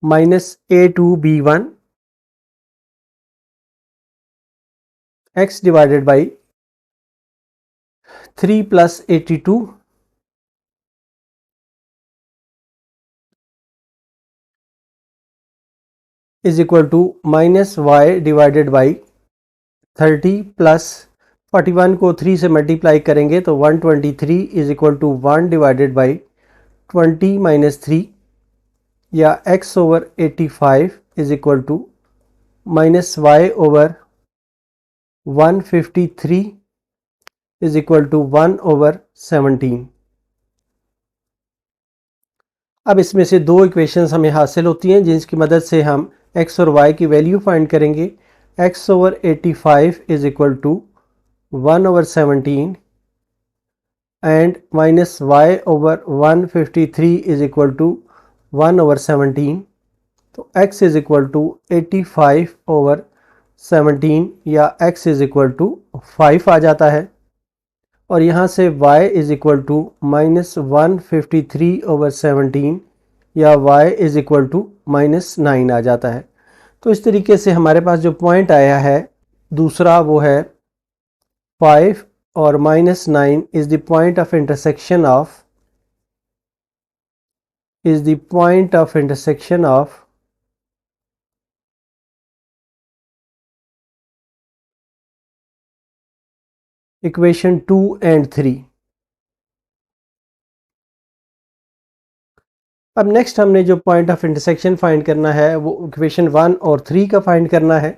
minus a2b1 x divided by 3 plus 82 is equal to minus Y divided by 30 plus 41 को 3 से multiply करेंगे तो 123 is equal to 1 divided by 20 minus 3, या x over 85 is equal to minus Y over 153 is equal to 1 over 17। अब इसमें से दो equations हमें हासिल होती हैं जिसकी मदद से हम x और y की वैल्यू फाइंड करेंगे। x over 85 is equal to 1 over 17 and minus y over 153 is equal to 1 over 17। तो x is equal to 85 over 17 या x इज इक्वल टू 5 आ जाता है, और यहाँ से y is equal to minus 153 over 17 या y is equal to minus 9 आ जाता है। तो इस तरीके से हमारे पास जो पॉइंट आया है दूसरा वो है 5 और minus 9 is the point of intersection of equation 2 and 3। अब नेक्स्ट हमने जो पॉइंट ऑफ इंटरसेक्शन फाइंड करना है वो इक्वेशन 1 और 3 का फाइंड करना है।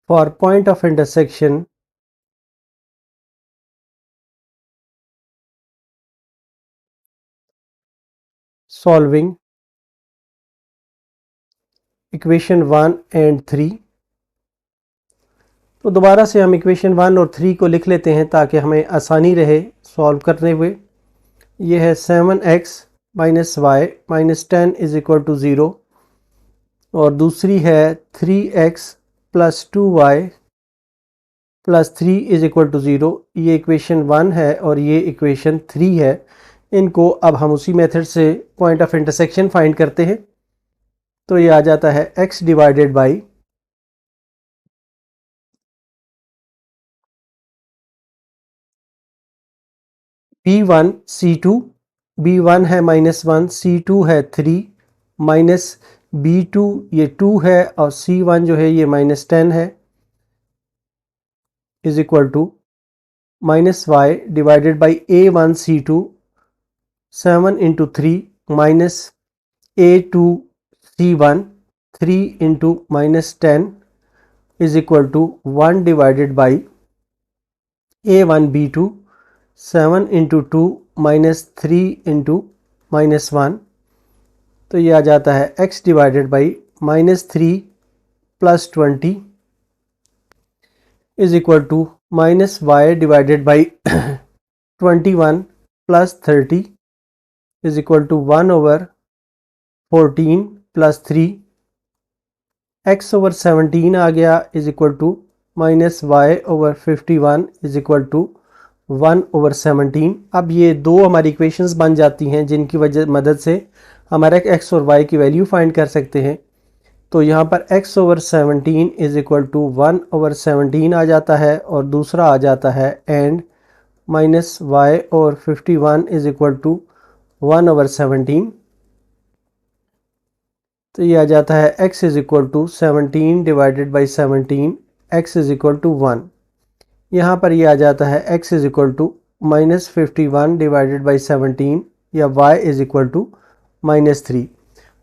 For point of intersection solving equation 1 and 3। तो दोबारा से हम इक्वेशन 1 और 3 को लिख लेते हैं ताकि हमें आसानी रहे सॉल्व करने हुए। ये है 7x minus y minus 10 is equal to 0, और दूसरी है 3x plus 2y plus 3 is equal to 0। ये इक्वेशन 1 है और ये इक्वेशन 3 है। इनको अब हम उसी मेथड से पॉइंट ऑफ इंटरसेक्शन फाइंड करते हैं। तो ये आ जाता है x divided by b1 c2, b1 है -1, c2 है 3 माइनस b2 ये 2 है और c1 जो है ये -10 है is equal to minus Y divided by a1 c2 7 into 3 minus a2 c1 3 into -10 is equal to 1 divided by a1 b2 7 into 2 minus 3 into -1। तो ये आ जाता है x divided by -3 plus 20 is equal to minus Y divided by 21 plus 30 is equal to 1 over 14 plus 3। x over 17 आ गया is equal to minus Y over 51 is equal to 1 over 17। अब ये दो हमारी इक्वेशंस बन जाती हैं जिनकी मदद से हमारे x और y की वैल्यू फाइंड कर सकते हैं। तो यहाँ पर x over 17 is equal to 1 over 17 आ जाता है, और दूसरा आ जाता है and minus Y over 51 is equal to 1 over 17। तो ये आ जाता है x is equal to 17 divided by 17, x is equal to 1। यहाँ पर ये आ जाता है x is equal to -51 divided by 17 या y इज इक्वल टू -3।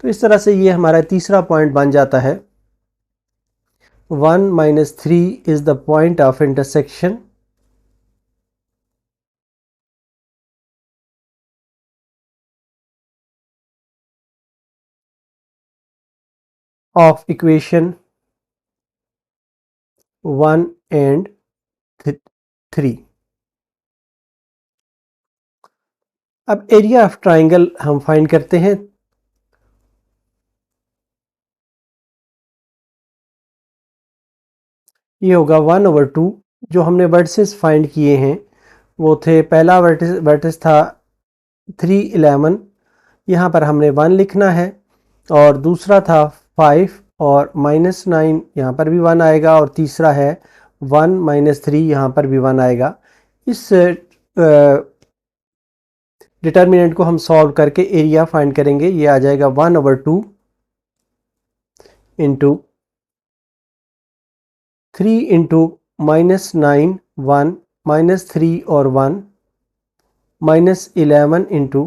तो इस तरह से ये हमारा तीसरा पॉइंट बन जाता है 1 -3 is the point of intersection of equation 1 and 3। अब एरिया ऑफ ट्राइंगल हम फाइंड करते हैं। ये होगा 1 ओवर 2। जो हमने वर्टिसेस फाइंड किए हैं वो थे, पहला वर्टिस था 311, यहाँ पर हमने 1 लिखना है, और दूसरा था 5 और -9, यहाँ पर भी 1 आएगा, और तीसरा है 1 -3, यहाँ पर भी 1 आएगा। इस डिटर्मिनेंट को हम सॉल्व करके एरिया फाइंड करेंगे। ये आ जाएगा 1 ओवर 2 इंटू 3 इंटू -9 1 -3 और 1 -11 इंटू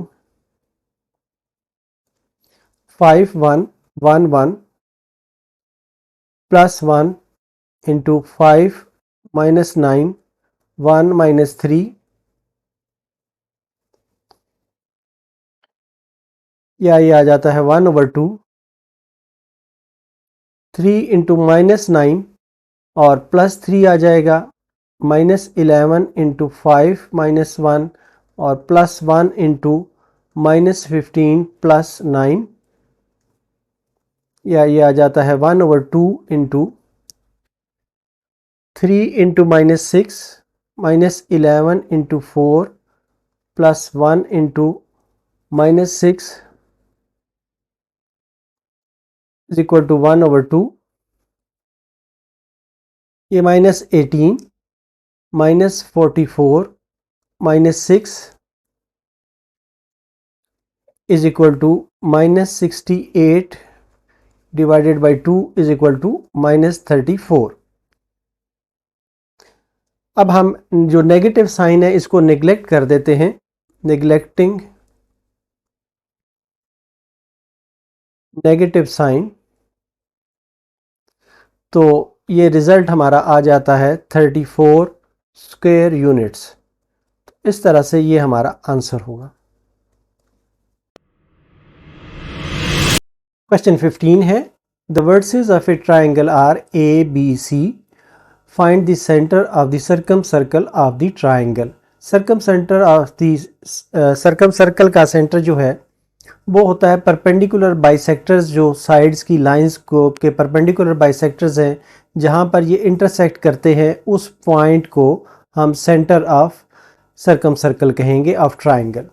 5 1 1 1 +1 इंटू 5 -9 1 -3, या ये आ जाता है 1/2। 3 इंटू -9 और +3 आ जाएगा, -11 इंटू 5 -1 और +1 इंटू -15 +9, या ये आ जाता है 1/2 into 3 into -6 -11 into 4 +1 into -6 is equal to 1/2। ये -18 -44 -6 is equal to -68 divided by 2 is equal to -34। अब हम जो नेगेटिव साइन है इसको नेग्लेक्ट कर देते हैं, नेग्लेक्टिंग नेगेटिव साइन, तो ये रिजल्ट हमारा आ जाता है 34 स्क्वायर यूनिट्स। इस तरह से ये हमारा आंसर होगा। क्वेश्चन 15 है, the vertices of a triangle are A B C, find the centre of the circumcircle of the triangle. Circumcircle का सेंटर जो है वो होता है परपेंडिकुलर बाइसेक्टर्स, जो साइड्स की लाइंस को के परपेंडिकुलर बाइसेक्टर्स हैं जहां पर ये इंटरसेक्ट करते हैं, उस पॉइंट को हम सेंटर ऑफ सर्कम सर्कल कहेंगे ऑफ ट्राइंगल।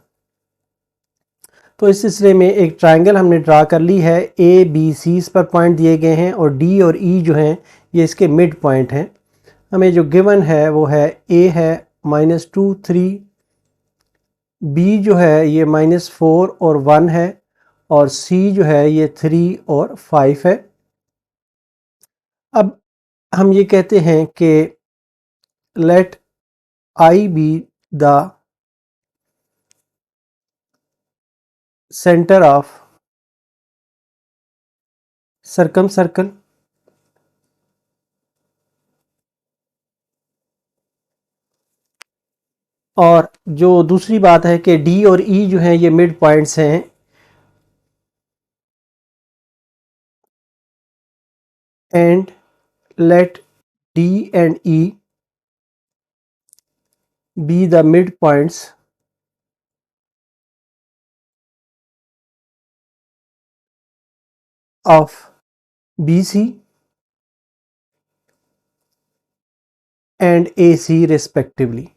तो इस सिलसिले में एक ट्राइंगल हमने ड्रा कर ली है, ए बी सी इस पर पॉइंट दिए गए हैं और डी और ई जो हैं ये इसके मिड पॉइंट हैं। हमें जो गिवन है वो है ए है -2 3, बी जो है ये -4 और 1 है, और सी जो है ये 3 और 5 है। अब हम ये कहते हैं कि let I be the centre of circumcircle, और जो दूसरी बात है कि डी और ई जो हैं ये मिड पॉइंट्स हैं, and let D and E be the midpoints of B C and A C respectively.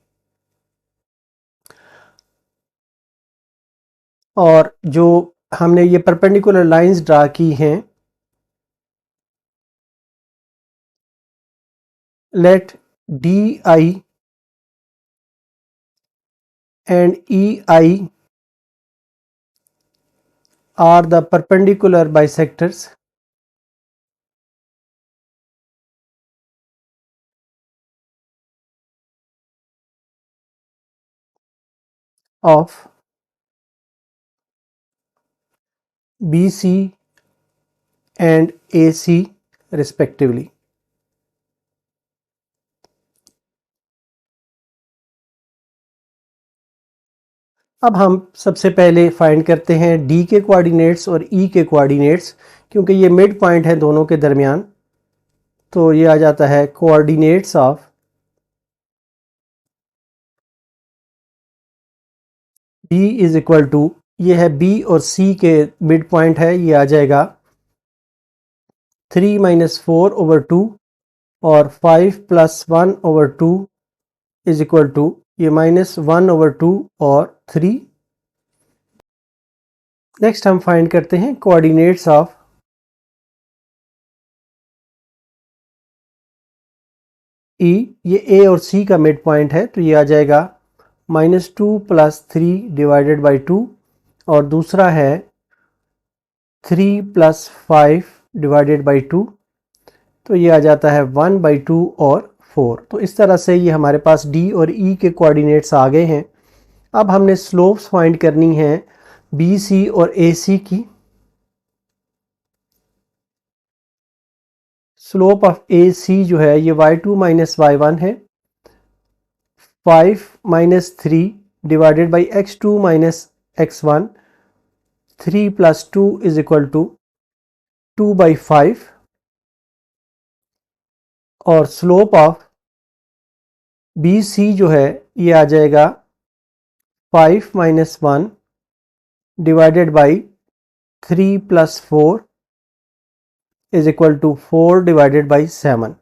और जो हमने ये परपेंडिकुलर लाइंस ड्रा की हैं, let D I and E I are the perpendicular bisectors of B C and A C respectively. अब हम सबसे पहले फाइंड करते हैं डी के कोऑर्डिनेट्स और ई के कोऑर्डिनेट्स, क्योंकि ये मिड पॉइंट है दोनों के दरमियान। तो ये आ जाता है coordinates of D is equal to, ये है बी और सी के मिड पॉइंट है, ये आ जाएगा 3 - 4/2 और 5 + 1/2 इज इक्वल टू ये -1/2 और 3। नेक्स्ट हम फाइंड करते हैं कोऑर्डिनेट्स ऑफ ई, ये ए और सी का मिड पॉइंट है, तो ये आ जाएगा -2 + 3 डिवाइडेड बाई 2, और दूसरा है 3 + 5 डिवाइडेड बाई 2, तो ये आ जाता है 1/2 और 4। तो इस तरह से ये हमारे पास डी और ई के कोऑर्डिनेट्स आ गए हैं। अब हमने स्लोप्स फाइंड करनी है बी सी और ए सी की। स्लोप ऑफ ए सी जो है ये y2 माइनस y1 है। 5 minus 3 divided by x2 minus x1, 3 plus 2 is equal to 2/5। और स्लोप ऑफ बी सी जो है ये आ जाएगा 5 minus 1 divided by 3 plus 4 is equal to 4 divided by 7।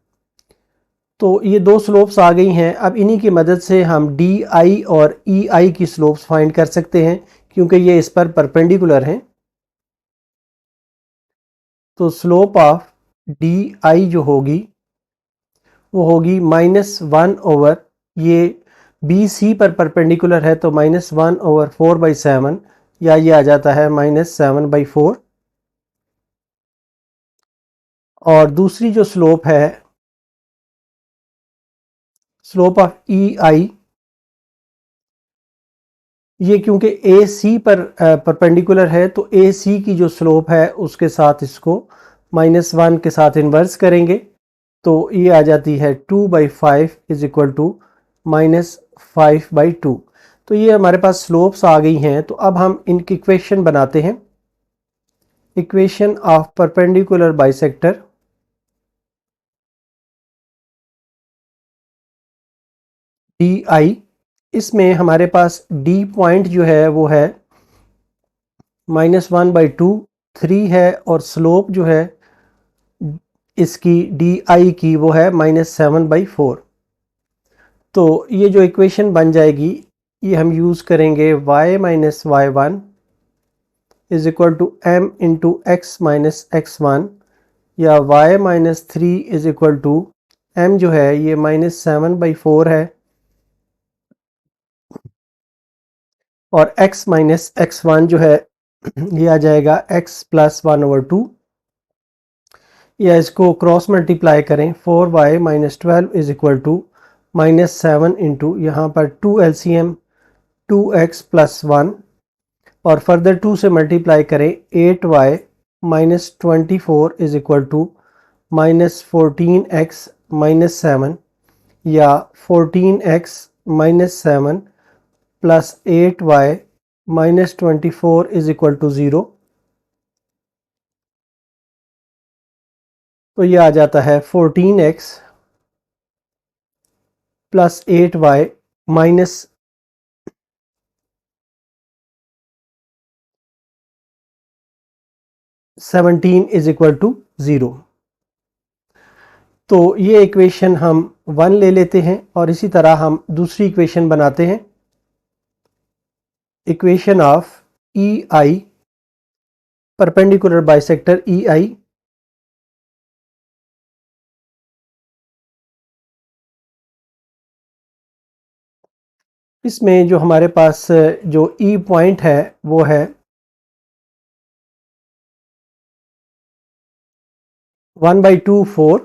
तो ये दो स्लोप्स आ गई हैं। अब इन्हीं की मदद से हम डी आई और ई आई की स्लोप्स फाइंड कर सकते हैं क्योंकि ये इस पर परपेंडिकुलर हैं। तो स्लोप ऑफ डी आई जो होगी वो होगी -1 ये बी सी पर परपेंडिकुलर है तो -1/4/7, या ये आ जाता है -7/4। और दूसरी जो स्लोप है, स्लोप ऑफ ई आई, ये क्योंकि ए सी पर परपेंडिकुलर है तो ए सी की जो स्लोप है उसके साथ इसको -1 के साथ इन्वर्स करेंगे तो ये आ जाती है 2/5 इज इक्वल टू -5/2। तो ये हमारे पास स्लोप्स आ गई हैं। तो अब हम इनकी इक्वेशन बनाते हैं। Equation of perpendicular bisector D I, इसमें हमारे पास डी पॉइंट जो है वो है -1/2, 3 है, और स्लोप जो है इसकी डी आई की वो है -7/4। तो ये जो इक्वेशन बन जाएगी ये हम यूज़ करेंगे y minus y1 is equal to m into x minus x1, या y minus 3 is equal to m जो है ये -7/4 है, और x माइनस x1 जो है ये आ जाएगा x प्लस 1/2, या इसको क्रॉस मल्टीप्लाई करें 4y minus 12 is equal to -7 into यहाँ पर 2 LCM 2x प्लस 1, और फर्दर 2 से मल्टीप्लाई करें 8y minus 24 is equal to -14x minus 7, या 14x minus 7 plus 8y minus 24 is equal to 0। तो ये आ जाता है 14x plus 8y minus 17 is equal to 0। तो ये इक्वेशन हम 1 ले लेते हैं और इसी तरह हम दूसरी इक्वेशन बनाते हैं। Equation of E I, perpendicular bisector E I. इसमें जो हमारे पास जो ई पॉइंट है वो है 1/2 4,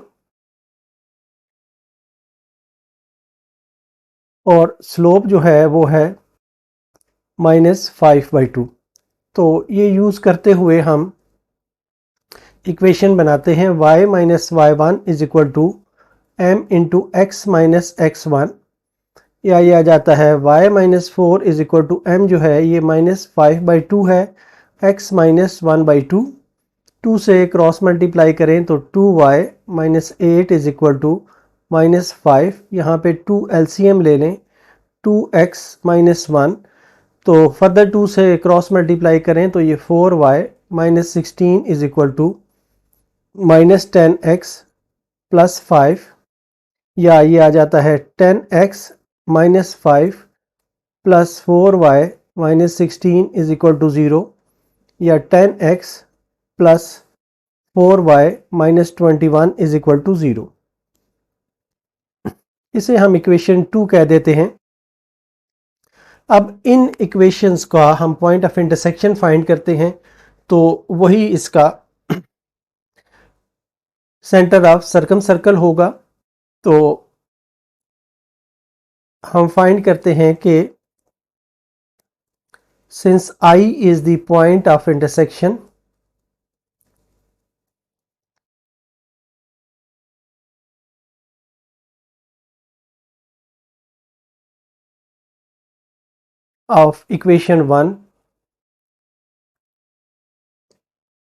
और स्लोप जो है वो है -5/2। तो ये यूज़ करते हुए हम इक्वेशन बनाते हैं y minus y1 is equal to m into x minus x1, या ये आ जाता है y minus 4 is equal to m जो है ये -5/2 है, x माइनस 1/2, 2 से क्रॉस मल्टीप्लाई करें तो 2y minus 8 is equal to -5, यहाँ पे 2 LCM ले लें 2x माइनस 1, तो फर्दर 2 से क्रॉस मल्टीप्लाई करें तो ये 4y minus 16 is equal to -10x plus 5, या ये आ जाता है 10x minus 5 plus 4y minus 16 is equal to 0, या 10x plus 4y minus 21 is equal to 0। इसे हम इक्वेशन 2 कह देते हैं। अब इन इक्वेशंस का हम पॉइंट ऑफ इंटरसेक्शन फाइंड करते हैं, तो वही इसका सेंटर ऑफ सर्कम सर्कल होगा। तो हम फाइंड करते हैं कि since I is the point of intersection of equation 1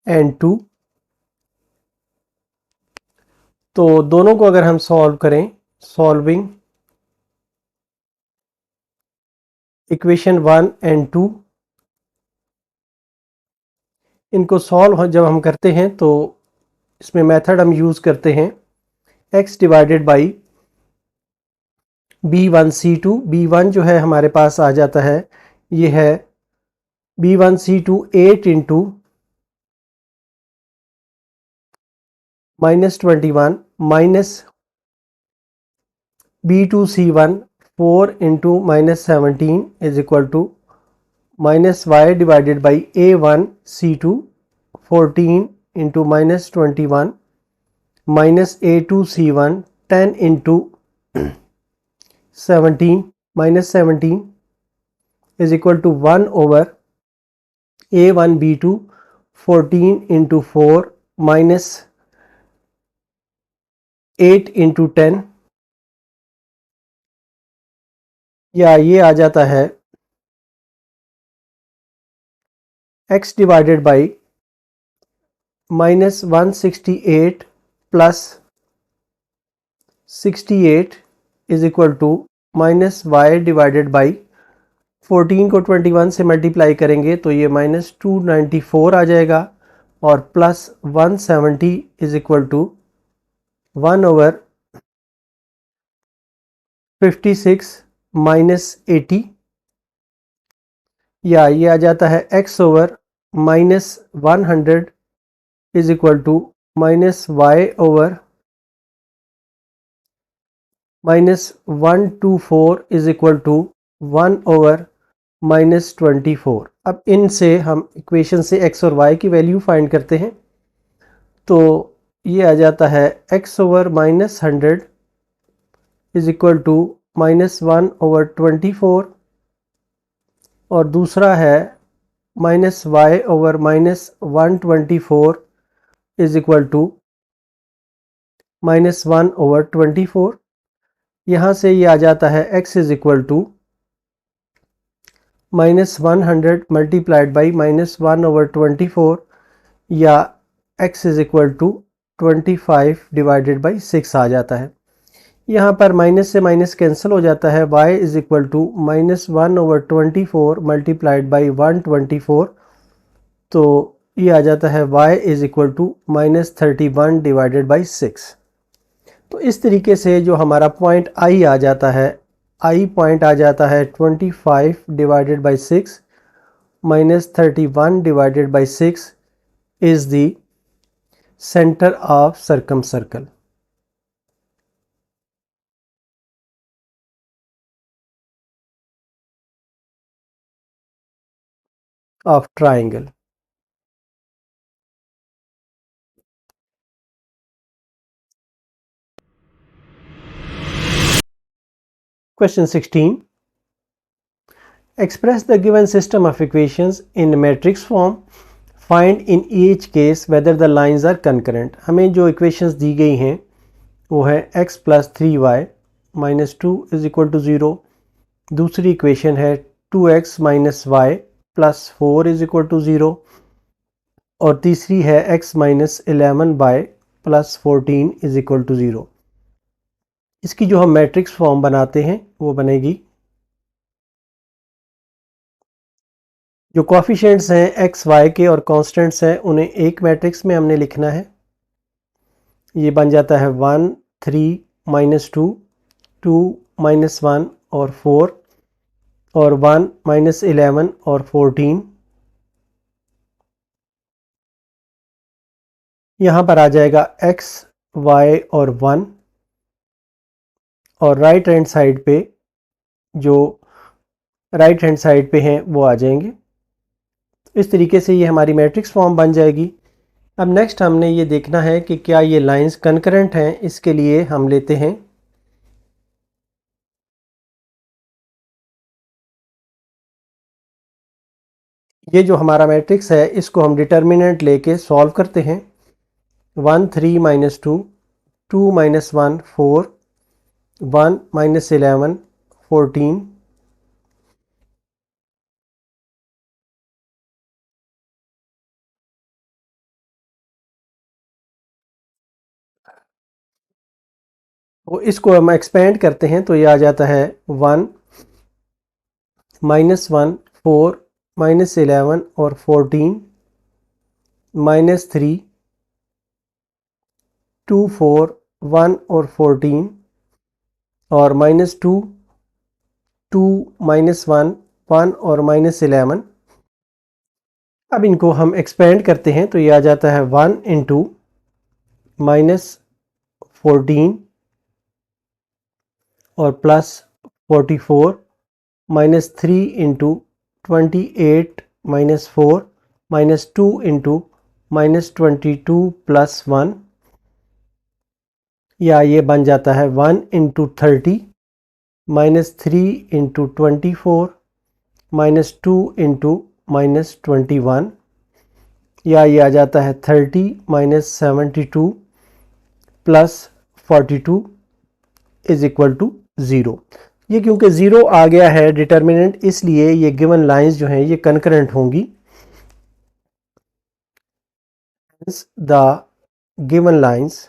and 2, तो दोनों को अगर हम सॉल्व करें, सॉल्विंग इक्वेशन 1 एंड 2, इनको सॉल्व जब हम करते हैं तो इसमें मेथड हम यूज़ करते हैं x divided by B1C2। B1 जो है हमारे पास आ जाता है, ये है B1C2 8 into -21 minus B2C1 4 into -17 is equal to minus y divided by A1C2 14 into -21 minus A2C1 10 into 17 minus 17 is equal to 1 over A1B2 14 into 4 minus 8 into 10, या ये आ जाता है x divided by -168 plus 68 is equal to minus y divided by 14 को 21 से multiply करेंगे तो ये -294 आ जाएगा, और plus 170 is equal to 1 over 56 minus 80, या ये आ जाता है x over -100 is equal to minus y over -124 is equal to 1 over -24। अब इनसे हम इक्वेशन से x और y की वैल्यू फाइंड करते हैं। तो ये आ जाता है x over -100 is equal to -1 over 24, और दूसरा है minus y over -124 is equal to -1 over 24। यहाँ से ये आ जाता है x is equal to -100 multiplied by -1 over 24, या x is equal to 25 divided by 6 आ जाता है। यहाँ पर माइनस से माइनस कैंसिल हो जाता है, y is equal to -1 over 24 multiplied by 124, तो ये आ जाता है y is equal to -31 divided by 6। तो इस तरीके से जो हमारा पॉइंट I आ जाता है, I पॉइंट आ जाता है 25 divided by 6 -31 divided by 6 is the centre of circum circle of triangle. Question 16. Express the given system of equations in matrix form. Find in each case whether the lines are concurrent. हमें जो equations दी गई हैं वो है x plus 3y minus 2 is equal to 0. दूसरी equation है 2x minus y plus 4 is equal to 0. और तीसरी है x minus 11y plus 14 is equal to 0. इसकी जो हम मैट्रिक्स फॉर्म बनाते हैं वो बनेगी, जो कोफिशिएंट्स हैं x y के और कांस्टेंट्स हैं उन्हें एक मैट्रिक्स में हमने लिखना है। ये बन जाता है 1 3 -2 2 -1 और 4, और 1 -11 और 14। यहाँ पर आ जाएगा x y और 1, और राइट हैंड साइड पे जो राइट हैंड साइड पे हैं वो आ जाएंगे। इस तरीके से ये हमारी मैट्रिक्स फॉर्म बन जाएगी। अब नेक्स्ट हमने ये देखना है कि क्या ये लाइंस कंकरेंट हैं। इसके लिए हम लेते हैं ये जो हमारा मैट्रिक्स है इसको हम डिटर्मिनेंट लेके सॉल्व करते हैं। 1 3 माइनस 2, 2 माइनस 1 4, 1 माइनस 11 14, तो इसको हम एक्सपेंड करते हैं तो ये आ जाता है 1 माइनस 1 4 माइनस 11 और 14 माइनस 3 2 4 1 और 14 और माइनस 2 2 माइनस 1 1 और माइनस 11। अब इनको हम एक्सपेंड करते हैं तो ये आ जाता है 1 इंटू माइनस 14 और plus 44 minus 3 into 28 minus 4 minus 2 into minus 22 plus 1, या ये बन जाता है 1 into 30 minus 3 into 24 minus 2 into minus 21, या ये आ जाता है 30 minus 72 plus 42 is equal to 0। ये क्योंकि 0 आ गया है डिटर्मिनेंट, इसलिए ये गिवन लाइंस जो हैं ये कंकरेंट होंगी। The given lines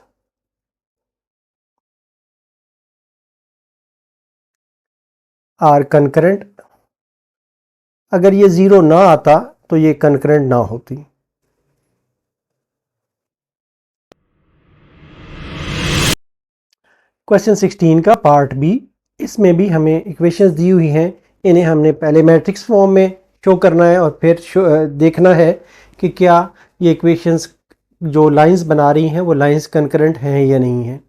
are concurrent. अगर ये 0 ना आता तो ये कंकरेंट ना होती। क्वेश्चन 16 का पार्ट बी, इसमें भी हमें इक्वेशंस दी हुई हैं। इन्हें हमने पहले मैट्रिक्स फॉर्म में शो करना है और फिर देखना है कि क्या ये इक्वेशंस जो लाइंस बना रही हैं वो लाइंस कंकरेंट हैं या नहीं हैं।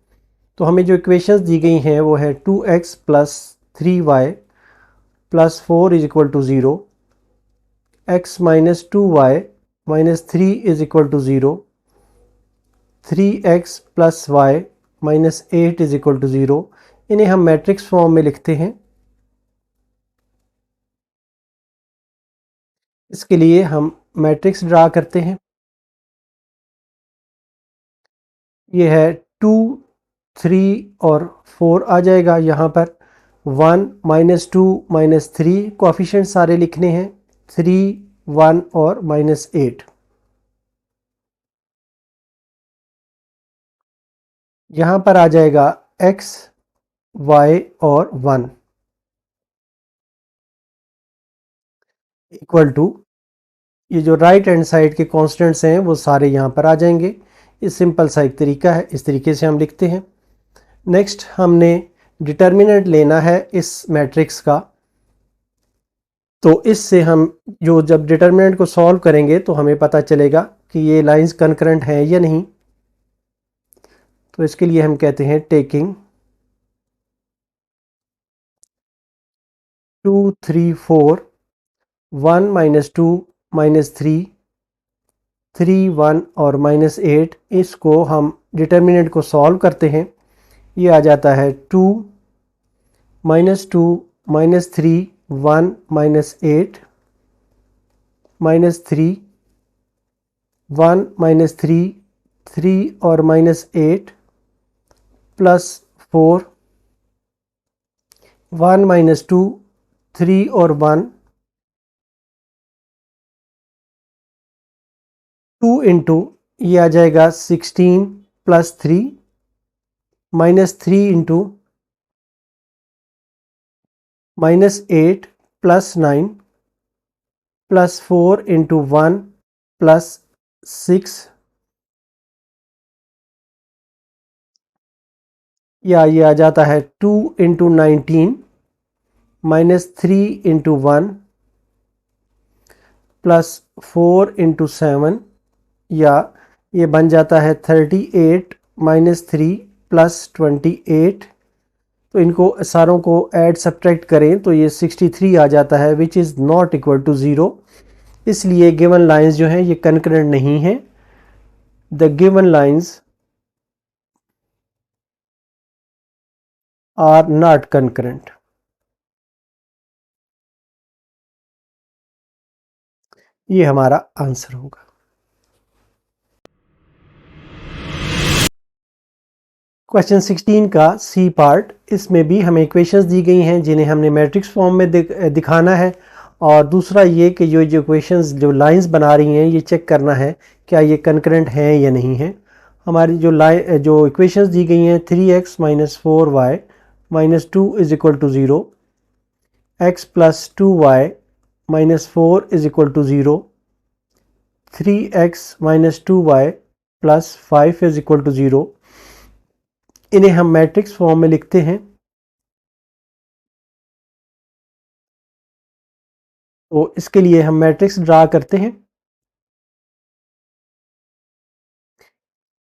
तो हमें जो इक्वेशंस दी गई हैं वो है 2x plus 3y plus 4 is equal to 0, x minus 2y minus 3 is equal to 0, 3x plus y minus 8 is equal to 0। इन्हें हम मैट्रिक्स फॉर्म में लिखते हैं। इसके लिए हम मैट्रिक्स ड्रा करते हैं। ये है 2 3 और 4 आ जाएगा। यहाँ पर 1 माइनस 2 माइनस 3 कोएफिशिएंट सारे लिखने हैं, 3 1 और माइनस 8। यहाँ पर आ जाएगा x y और 1 इक्वल टू, ये जो राइट हैंड साइड के कांस्टेंट्स हैं वो सारे यहाँ पर आ जाएंगे। ये सिंपल सा एक तरीका है, इस तरीके से हम लिखते हैं। नेक्स्ट हमने डिटर्मिनेंट लेना है इस मैट्रिक्स का। तो इससे हम जो जब डिटर्मिनेंट को सॉल्व करेंगे तो हमें पता चलेगा कि ये लाइंस कंकरेंट हैं या नहीं। तो इसके लिए हम कहते हैं टेकिंग 2 3 4 1 माइनस 2 माइनस 3 3 1 और माइनस 8, इसको हम डिटर्मिनेंट को सॉल्व करते हैं। ये आ जाता है 2 minus 2 minus 3 1 minus 8 minus 3 1 minus 3 3 और माइनस 8 प्लस 4 1 माइनस 2 3 और 1 2 इंटू ये आ जाएगा 16 plus 3 minus 3 into minus 8 plus 9 plus 4 into 1 plus 6, या ये आ जाता है 2 into 19 minus 3 into 1 plus 4 into 7, या ये बन जाता है 38 माइनस 3 प्लस 28। तो इनको सारों को ऐड सब्ट्रैक्ट करें तो ये 63 आ जाता है, which is not equal to 0। इसलिए गिवन लाइंस जो हैं ये कंकरेंट नहीं हैं। the given lines are not concurrent। ये हमारा आंसर होगा। क्वेश्चन 16 का सी पार्ट, इसमें भी हमें इक्वेशंस दी गई हैं जिन्हें हमने मैट्रिक्स फॉर्म में दिखाना है, और दूसरा ये कि जो इक्वेशंस जो लाइंस बना रही हैं ये चेक करना है क्या ये कंकरेंट हैं या नहीं हैं। हमारी जो इक्वेशंस दी गई हैं 3x - 4y - 2 = 0, x + 2y - 4 = 0, 3x - 2y + 5 = 0। इन्हें हम मैट्रिक्स फॉर्म में लिखते हैं। तो इसके लिए हम मैट्रिक्स ड्रा करते हैं।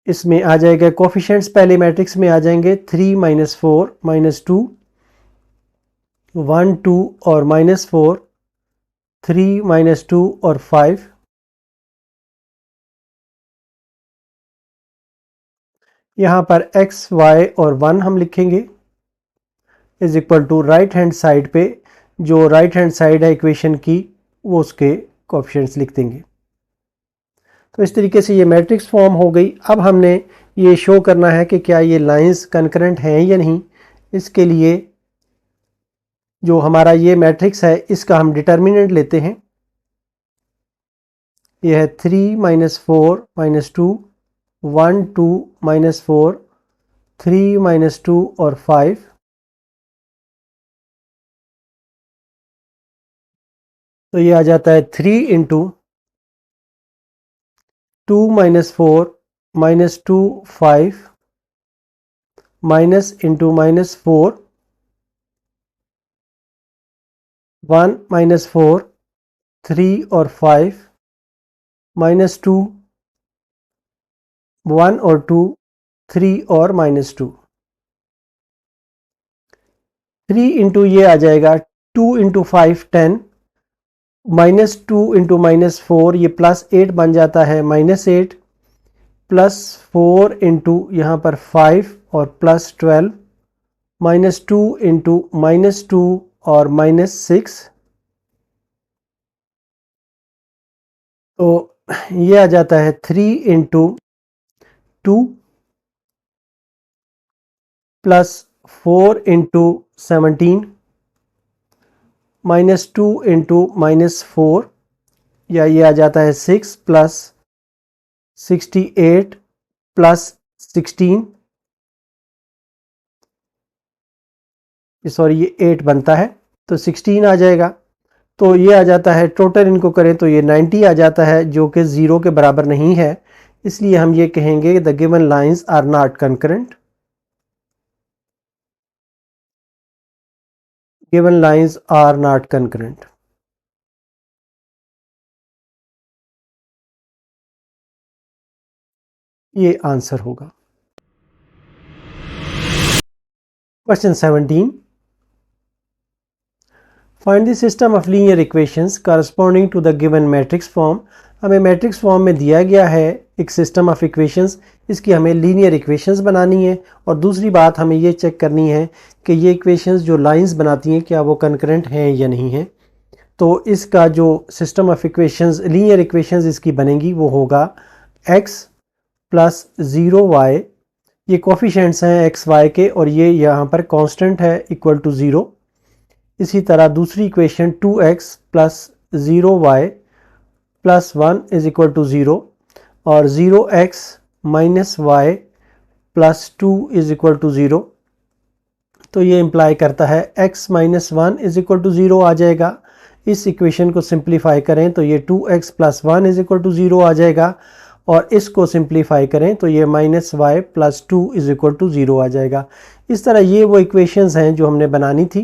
इसमें आ जाएगा कोफिशिएंट्स, पहले मैट्रिक्स में आ जाएंगे 3 - 4 - 2, 1 2 और -4, 3 - 2 और 5। यहाँ पर x, y और 1 हम लिखेंगे = राइट हैंड साइड पे जो राइट हैंड साइड है इक्वेशन की वो उसके कोफिशिएंट्स लिख देंगे। तो इस तरीके से ये मैट्रिक्स फॉर्म हो गई। अब हमने ये शो करना है कि क्या ये लाइंस कंकरेंट हैं या नहीं। इसके लिए जो हमारा ये मैट्रिक्स है इसका हम डिटर्मिनेंट लेते हैं। यह है 3 - 4 - 2, 1 2 - 4, 3 - 2 और 5। तो ये आ जाता है 3 × 2 - 4 - 2 5 माइनस इंटू -4, 1 - 4, 3 और 5 -2, 1 और 2, 3 और -2। 3 इंटू ये आ जाएगा 2 × 5 10, -2 × -4 ये +8 बन जाता है -8, +4 इंटू यहाँ पर 5 और +12, -2 इंटू -2 और -6। तो ये आ जाता है 3 × 2 +4 × 17 -2 × -4, या ये आ जाता है 6 + 68 + 16, सॉरी ये 8 बनता है तो 16 आ जाएगा। तो ये आ जाता है, टोटल इनको करें तो ये 90 आ जाता है जो कि 0 के बराबर नहीं है। इसलिए हम ये कहेंगे the given lines are not concurrent. Given lines are not concurrent. ये आंसर होगा। Question 17, find the system of linear equations corresponding to the given matrix form. हमें मैट्रिक्स फॉर्म में दिया गया है एक सिस्टम ऑफ इक्वेशंस, इसकी हमें लीनियर इक्वेशंस बनानी है। और दूसरी बात हमें ये चेक करनी है कि ये इक्वेशंस जो लाइंस बनाती हैं क्या वो कंकरेंट हैं या नहीं हैं। तो इसका जो system of equations linear equations इसकी बनेगी वो होगा x + 0y, ये कोफिशिएंट्स हैं एक्स वाई के और ये यहाँ पर कांस्टेंट है = 0। इसी तरह दूसरी इक्वेशन 2x + 0y + 1 = 0 और 0x - y + 2 = 0। तो ये इम्प्लाई करता है x - 1 = 0 आ जाएगा। इस इक्वेशन को सिंप्लीफाई करें तो ये 2x + 1 = 0 आ जाएगा, और इसको सिंप्लीफाई करें तो ये -y + 2 = 0 आ जाएगा। इस तरह ये वो इक्वेशंस हैं जो हमने बनानी थी।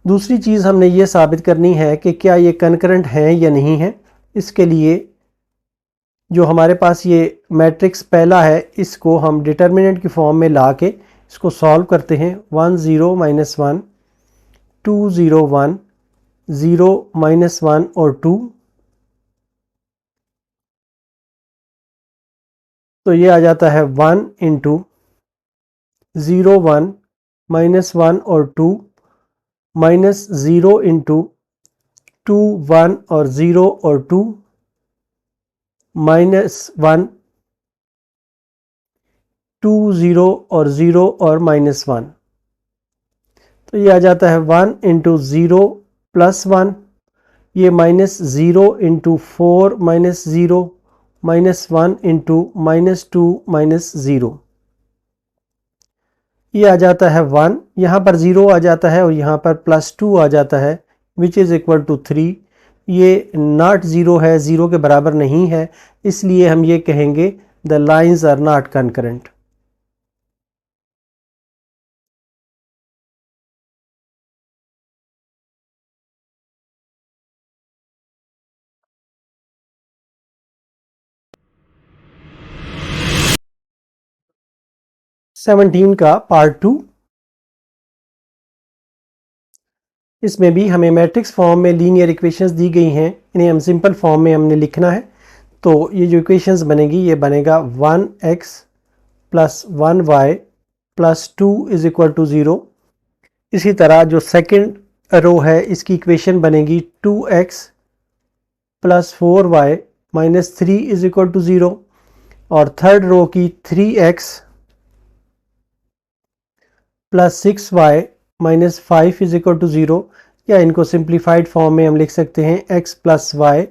दूसरी चीज़ हमने ये साबित करनी है कि क्या ये कंकरेंट हैं या नहीं है। इसके लिए जो हमारे पास ये मैट्रिक्स पहला है इसको हम डिटर्मिनेंट की फॉर्म में ला के इसको सॉल्व करते हैं। 1 0 - 1, 2 0 1, 0 -1 और 2, तो ये आ जाता है 1 इंटू 0 1 माइनस 1 और 2 माइनस 0 इंटू 2 1 और 0 और 2 माइनस 1 2 0 और 0 और माइनस 1। तो ये आ जाता है 1 इंटू 0 प्लस 1, ये minus 0 into 4 minus 0 minus 1 into minus 2 minus 0। ये आ जाता है 1, यहाँ पर 0 आ जाता है और यहाँ पर प्लस 2 आ जाता है विच इज़ इक्वल टू 3। ये नॉट 0 है, 0 के बराबर नहीं है, इसलिए हम ये कहेंगे the lines are not concurrent. Seventeen का पार्ट 2। इसमें भी हमें मैट्रिक्स फॉर्म में लीनियर इक्वेशंस दी गई हैं, इन्हें हम सिंपल फॉर्म में हमने लिखना है। तो ये जो इक्वेशंस बनेगी ये बनेगा 1x plus 1y plus 2 is equal to 0। इसी तरह जो सेकंड रो है इसकी इक्वेशन बनेगी 2x plus 4y minus 3 is equal to 0 और थर्ड रो की 3x plus 6y minus 5 is equal to 0, या इनको सिंप्लीफाइड फॉर्म में हम लिख सकते हैं x plus y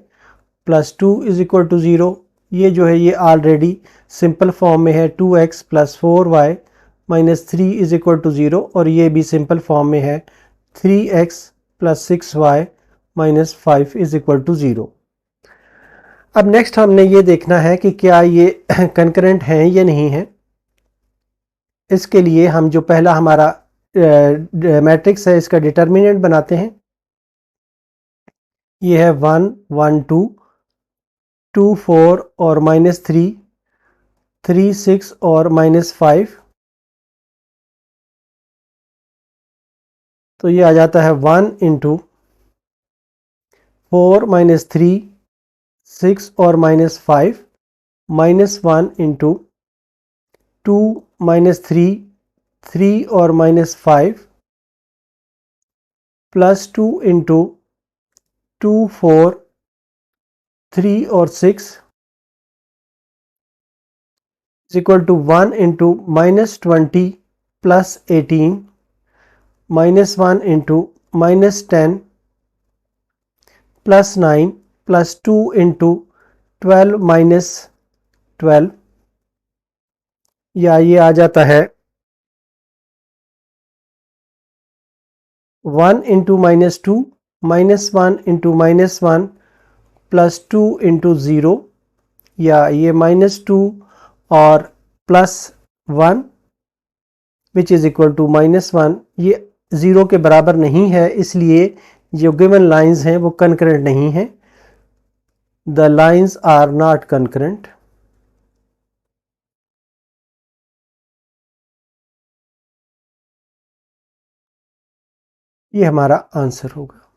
plus 2 is equal to 0। ये जो है ये ऑलरेडी सिंपल फॉर्म में है 2x plus 4y minus 3 is equal to 0, और ये भी सिंपल फॉर्म में है 3x plus 6y minus 5 is equal to 0। अब नेक्स्ट हमने ये देखना है कि क्या ये कंकरेंट हैं या नहीं है। इसके लिए हम जो पहला हमारा मैट्रिक्स है इसका डिटर्मिनेंट बनाते हैं। ये है 1 1 2 2 4 और माइनस 3 3 6 और माइनस 5। तो ये आ जाता है 1 इंटू 4 माइनस 3 6 और माइनस 5 माइनस 1 इंटू 2 माइनस 3 3 और माइनस 5 प्लस 2 इंटू 2 4 3 और 6 is equal to 1 into minus 20 plus 18 minus 1 into minus 10 plus 9 plus 2 into 12 minus 12, या ये आ जाता है 1 into minus 2 minus 1 into minus 1 plus 2 into 0, या ये माइनस 2 और plus 1 which is equal to minus 1। ये 0 के बराबर नहीं है, इसलिए जो गिवन लाइंस हैं वो कनकरेंट नहीं है। The lines are not concurrent. ये हमारा आंसर होगा।